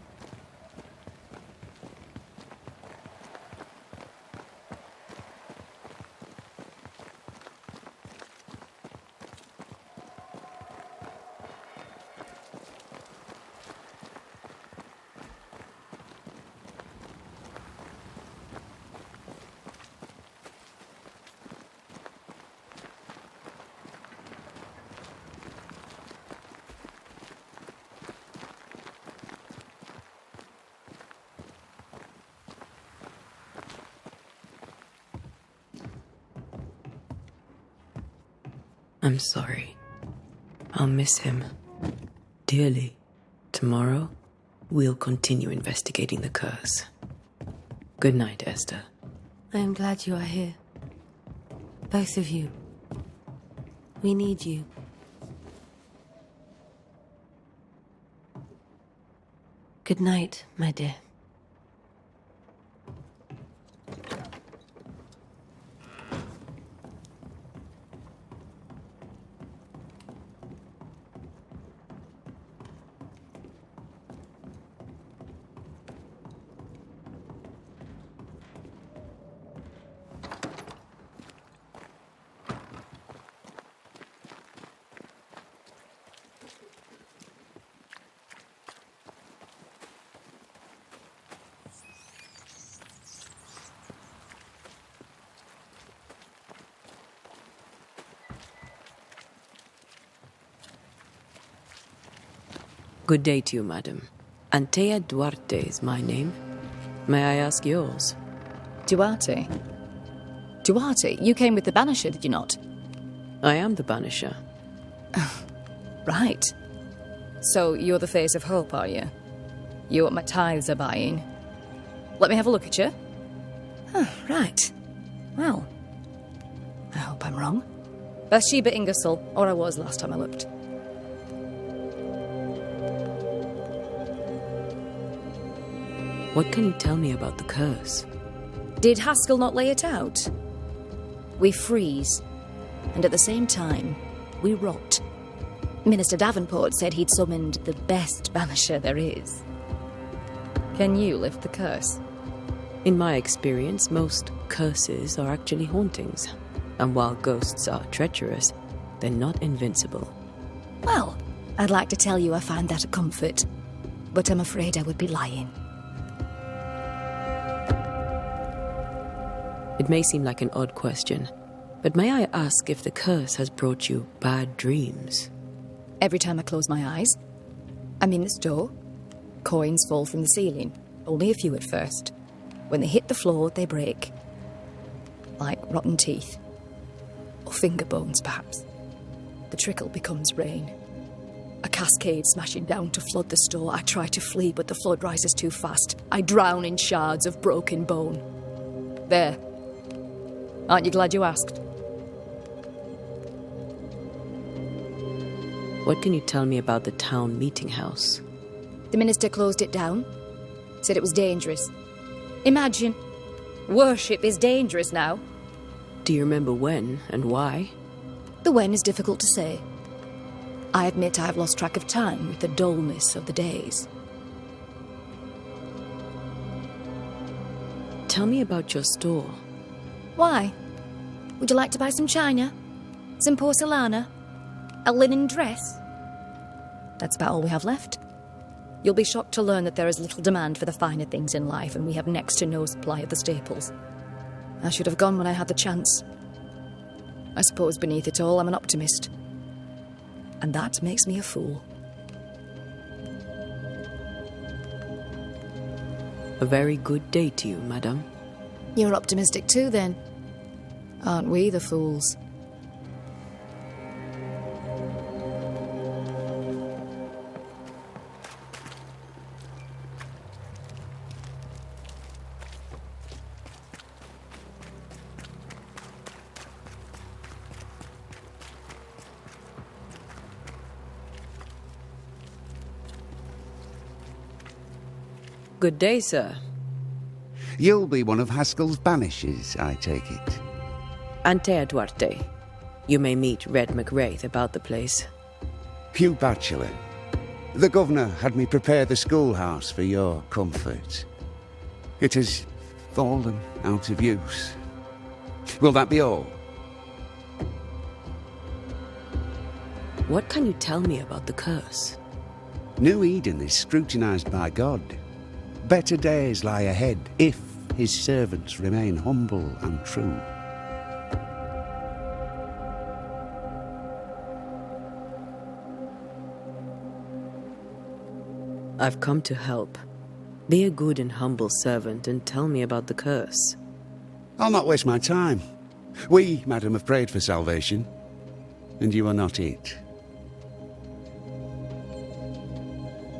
I'm sorry. I'll miss him dearly. Tomorrow, we'll continue investigating the curse. Good night, Esther. I am glad you are here. Both of you. We need you. Good night, my dear. Good day to you, madam. Antea Duarte is my name. May I ask yours? Duarte? Duarte, you came with the Banisher, did you not? I am the Banisher. Right. So you're the face of hope, are you? You're what my tithes are buying. Let me have a look at you. Oh, right. Well, I hope I'm wrong. Bathsheba Ingersoll, or I was last time I looked. What can you tell me about the curse? Did Haskell not lay it out? We freeze, and at the same time, we rot. Minister Davenport said he'd summoned the best banisher there is. Can you lift the curse? In my experience, most curses are actually hauntings. And while ghosts are treacherous, they're not invincible. Well, I'd like to tell you I find that a comfort, but I'm afraid I would be lying. It may seem like an odd question, but may I ask if the curse has brought you bad dreams? Every time I close my eyes, I'm in the store. Coins fall from the ceiling, only a few at first. When they hit the floor, they break. Like rotten teeth. Or finger bones, perhaps. The trickle becomes rain. A cascade smashing down to flood the store. I try to flee, but the flood rises too fast. I drown in shards of broken bone. There. Aren't you glad you asked? What can you tell me about the town meeting house? The minister closed it down. Said it was dangerous. Imagine. Worship is dangerous now. Do you remember when and why? The when is difficult to say. I admit I have lost track of time with the dullness of the days. Tell me about your store. Why? Would you like to buy some china? Some porcelana? A linen dress? That's about all we have left. You'll be shocked to learn that there is little demand for the finer things in life, and we have next to no supply of the staples. I should have gone when I had the chance. I suppose beneath it all, I'm an optimist. And that makes me a fool. A very good day to you, madam. You're optimistic too, then. Aren't we the fools? Good day, sir. You'll be one of Haskell's Banishers, I take it. Antea Duarte. You may meet Red McWraith about the place. Hugh Bachelor. The governor had me prepare the schoolhouse for your comfort. It has fallen out of use. Will that be all? What can you tell me about the curse? New Eden is scrutinized by God. Better days lie ahead if his servants remain humble and true. I've come to help. Be a good and humble servant and tell me about the curse. I'll not waste my time. We, madam, have prayed for salvation, and you are not it.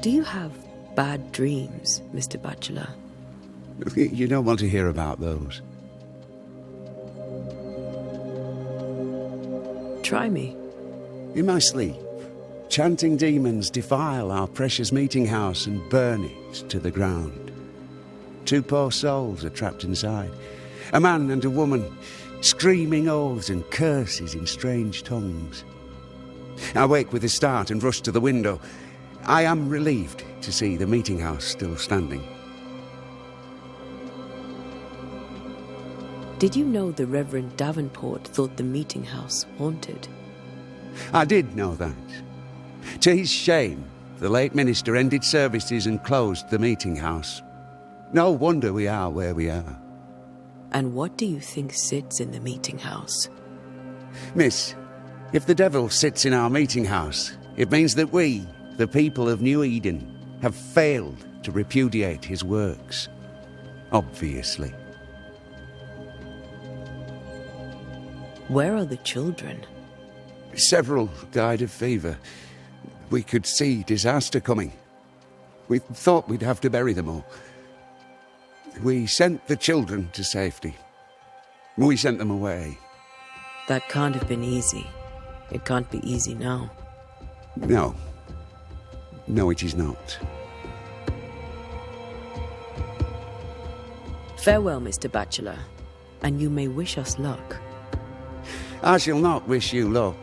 Do you have bad dreams, Mr. Bachelor? You don't want to hear about those. Try me. In my sleep, chanting demons defile our precious meeting house and burn it to the ground. 2 poor souls are trapped inside. A man and a woman, screaming oaths and curses in strange tongues. I wake with a start and rush to the window. I am relieved to see the meeting house still standing. Did you know the Reverend Davenport thought the meeting house haunted? I did know that. To his shame, the late minister ended services and closed the meeting house. No wonder we are where we are. And what do you think sits in the meeting house? Miss, if the devil sits in our meeting house, it means that we, the people of New Eden, have failed to repudiate his works. Obviously. Where are the children? Several died of fever. We could see disaster coming. We thought we'd have to bury them all. We sent the children to safety. We sent them away. That can't have been easy. It can't be easy now. No. No, it is not. Farewell, Mr. Bachelor, and you may wish us luck. I shall not wish you luck.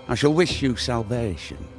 I shall wish you salvation.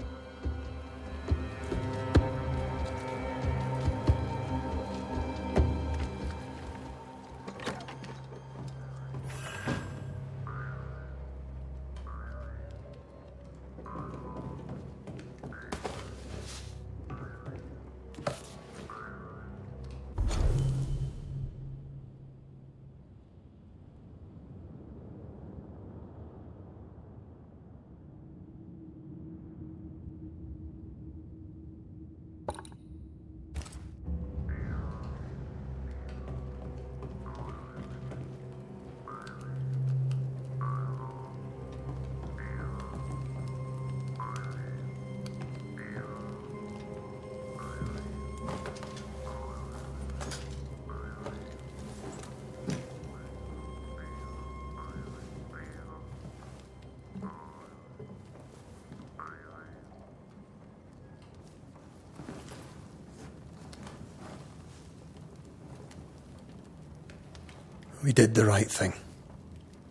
We did the right thing.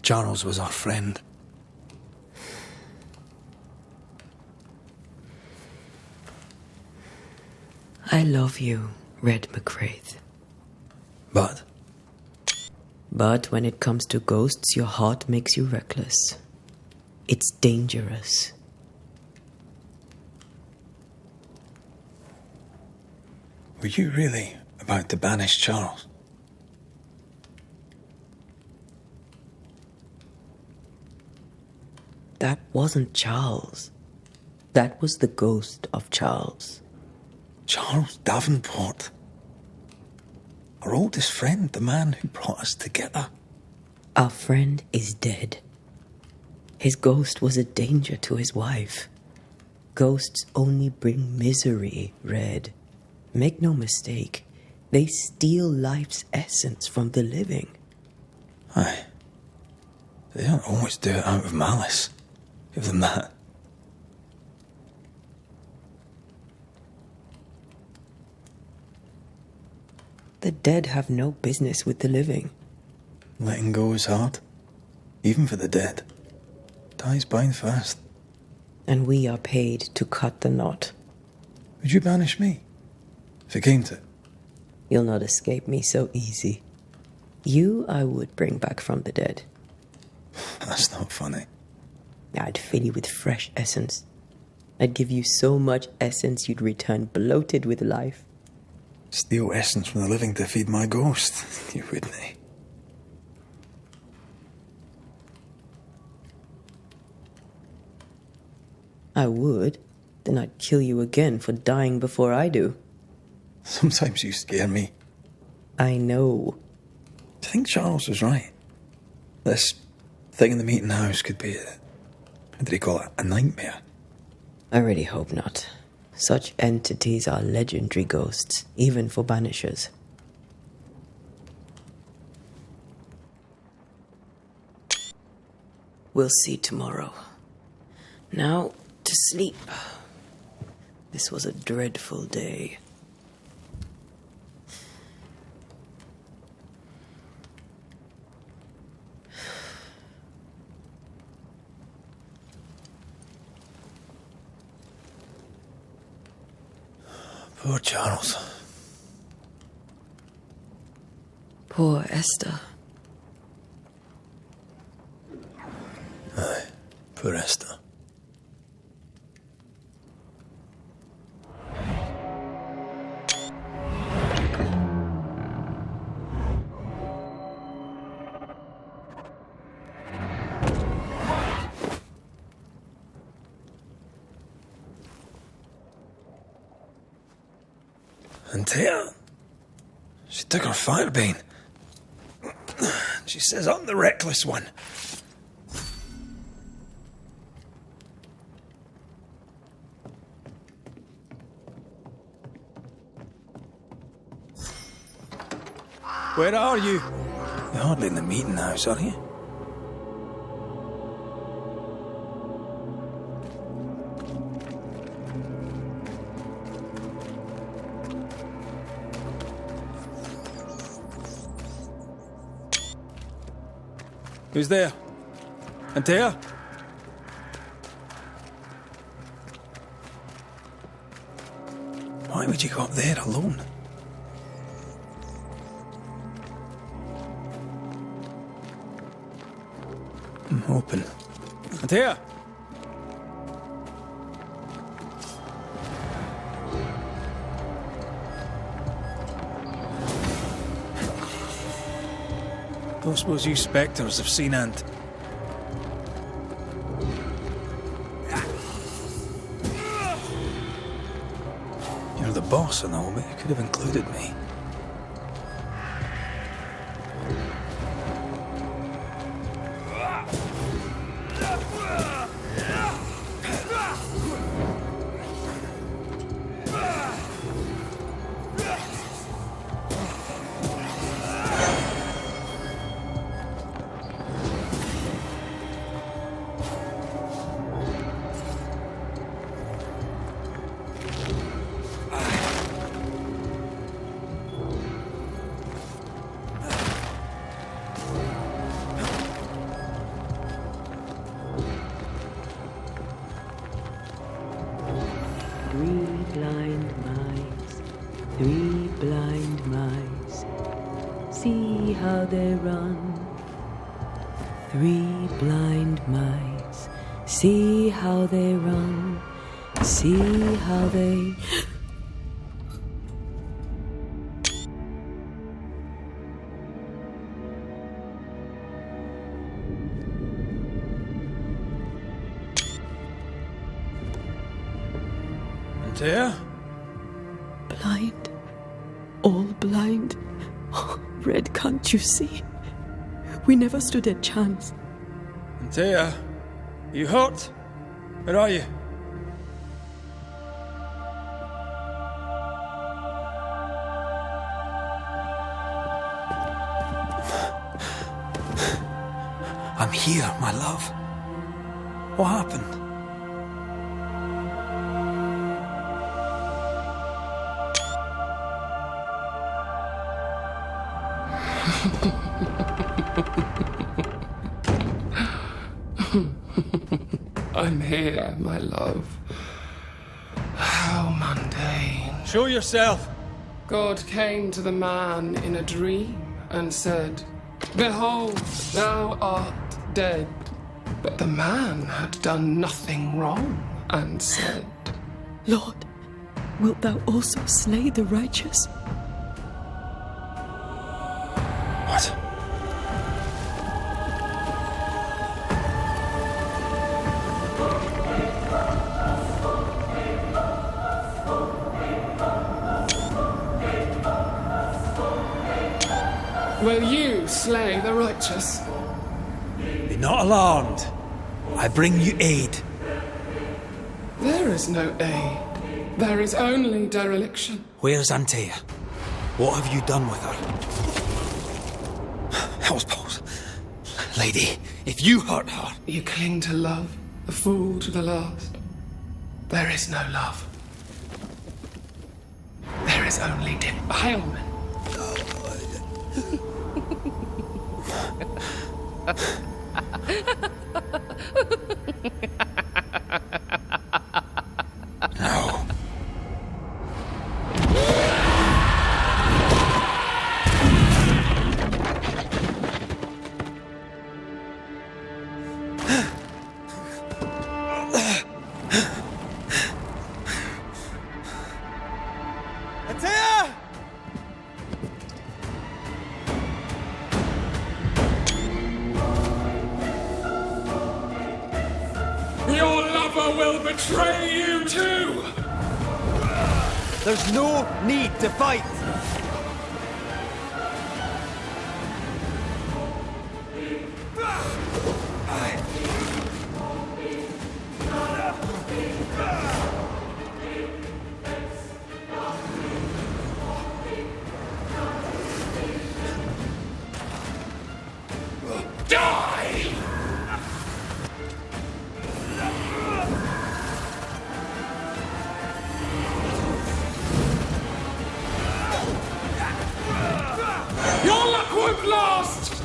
Charles was our friend. I love you, Red McWraith. But But when it comes to ghosts, your heart makes you reckless. It's dangerous. Were you really about to banish Charles? That wasn't Charles. That was the ghost of Charles. Charles Davenport. Our oldest friend, the man who brought us together. Our friend is dead. His ghost was a danger to his wife. Ghosts only bring misery, Red. Make no mistake, they steal life's essence from the living. Aye. They don't always do it out of malice. Give them that. The dead have no business with the living. Letting go is hard. Even for the dead. Ties bind fast. And we are paid to cut the knot. Would you banish me? If it came to it. You'll not escape me so easy. You I would bring back from the dead. That's not funny. I'd fill you with fresh essence. I'd give you so much essence you'd return bloated with life. Steal essence from the living to feed my ghost. You wouldn't. I would. Then I'd kill you again for dying before I do. Sometimes you scare me. I know. Do you think Charles was right? This thing in the meeting house could be how did he call it? A nightmare? I really hope not. Such entities are legendary ghosts, even for Banishers. We'll see tomorrow. Now, to sleep. This was a dreadful day. Poor Charles. Poor Esther. Aye, poor Esther. And Tia, she took her firebane. She says I'm the reckless one. Where are you? You're hardly in the meeting house, are you? Who's there? Antea? Why would you go up there alone? I'm hoping. Antea! Don't suppose you spectres have seen Ant? You're the boss and all, but you could have included me. see how they run. 3 blind mice, see how they run, see how they... Antea? Blind. All blind. Oh, Red, can't you see? We never stood a chance. Antea, you hurt? Where are you? I'm here, my love. What happened? I'm here, my love. How mundane. Show yourself. God came to the man in a dream and said, "Behold, thou art dead." But the man had done nothing wrong and said, Lord, wilt thou also slay the righteous? What? Will you slay the righteous? Be not alarmed. I bring you aid. There is no aid. There is only dereliction. Where's Antea? What have you done with her? Hellspose. Lady, if you hurt her... You cling to love, a fool to the last. There is no love. There is only defilement. No. Antea! Your lover will betray you too! There's no need to fight. Die! Your luck won't last!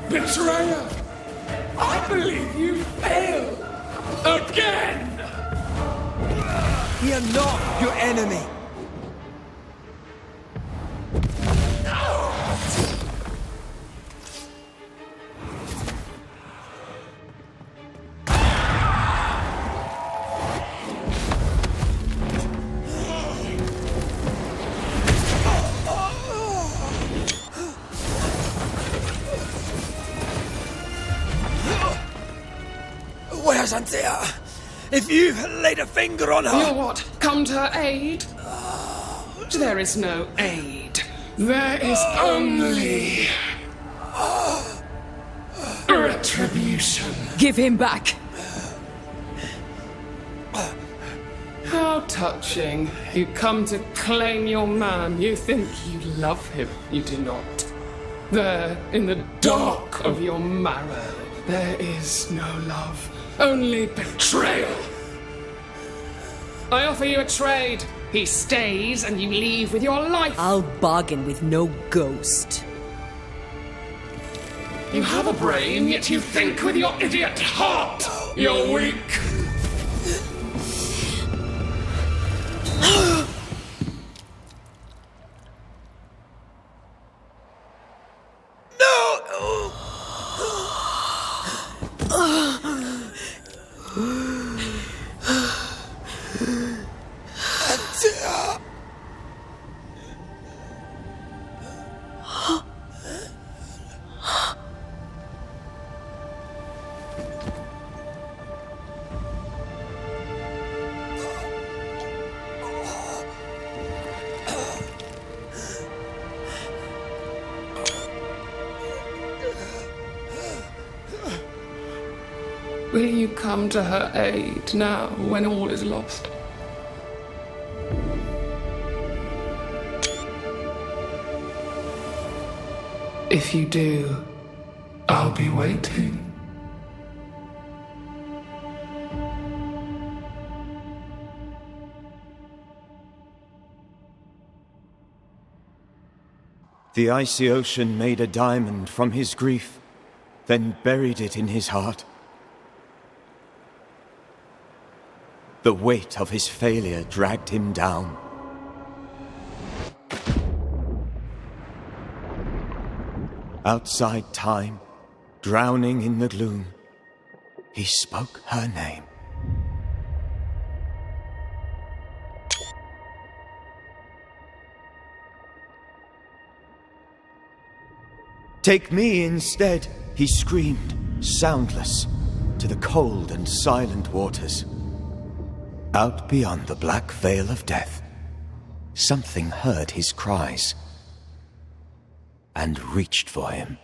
Betrayer! I believe you fail! Again! We are not your enemy. Where's Antea? If you laid a finger on her... You'll what? Come to her aid? There is no aid. There is only... retribution. Give him back! How touching. You come to claim your man. You think you love him. You do not. There, in the dark of your marrow, there is no love. Only betrayal. I offer you a trade. He stays and you leave with your life. I'll bargain with no ghost. You have a brain, yet you think with your idiot heart. You're weak. Will you come to her aid now when all is lost? If you do, I'll be waiting. The icy ocean made a diamond from his grief, then buried it in his heart. The weight of his failure dragged him down. Outside time, drowning in the gloom, he spoke her name. Take me instead, he screamed, soundless, to the cold and silent waters. Out beyond the black veil of death, something heard his cries and reached for him.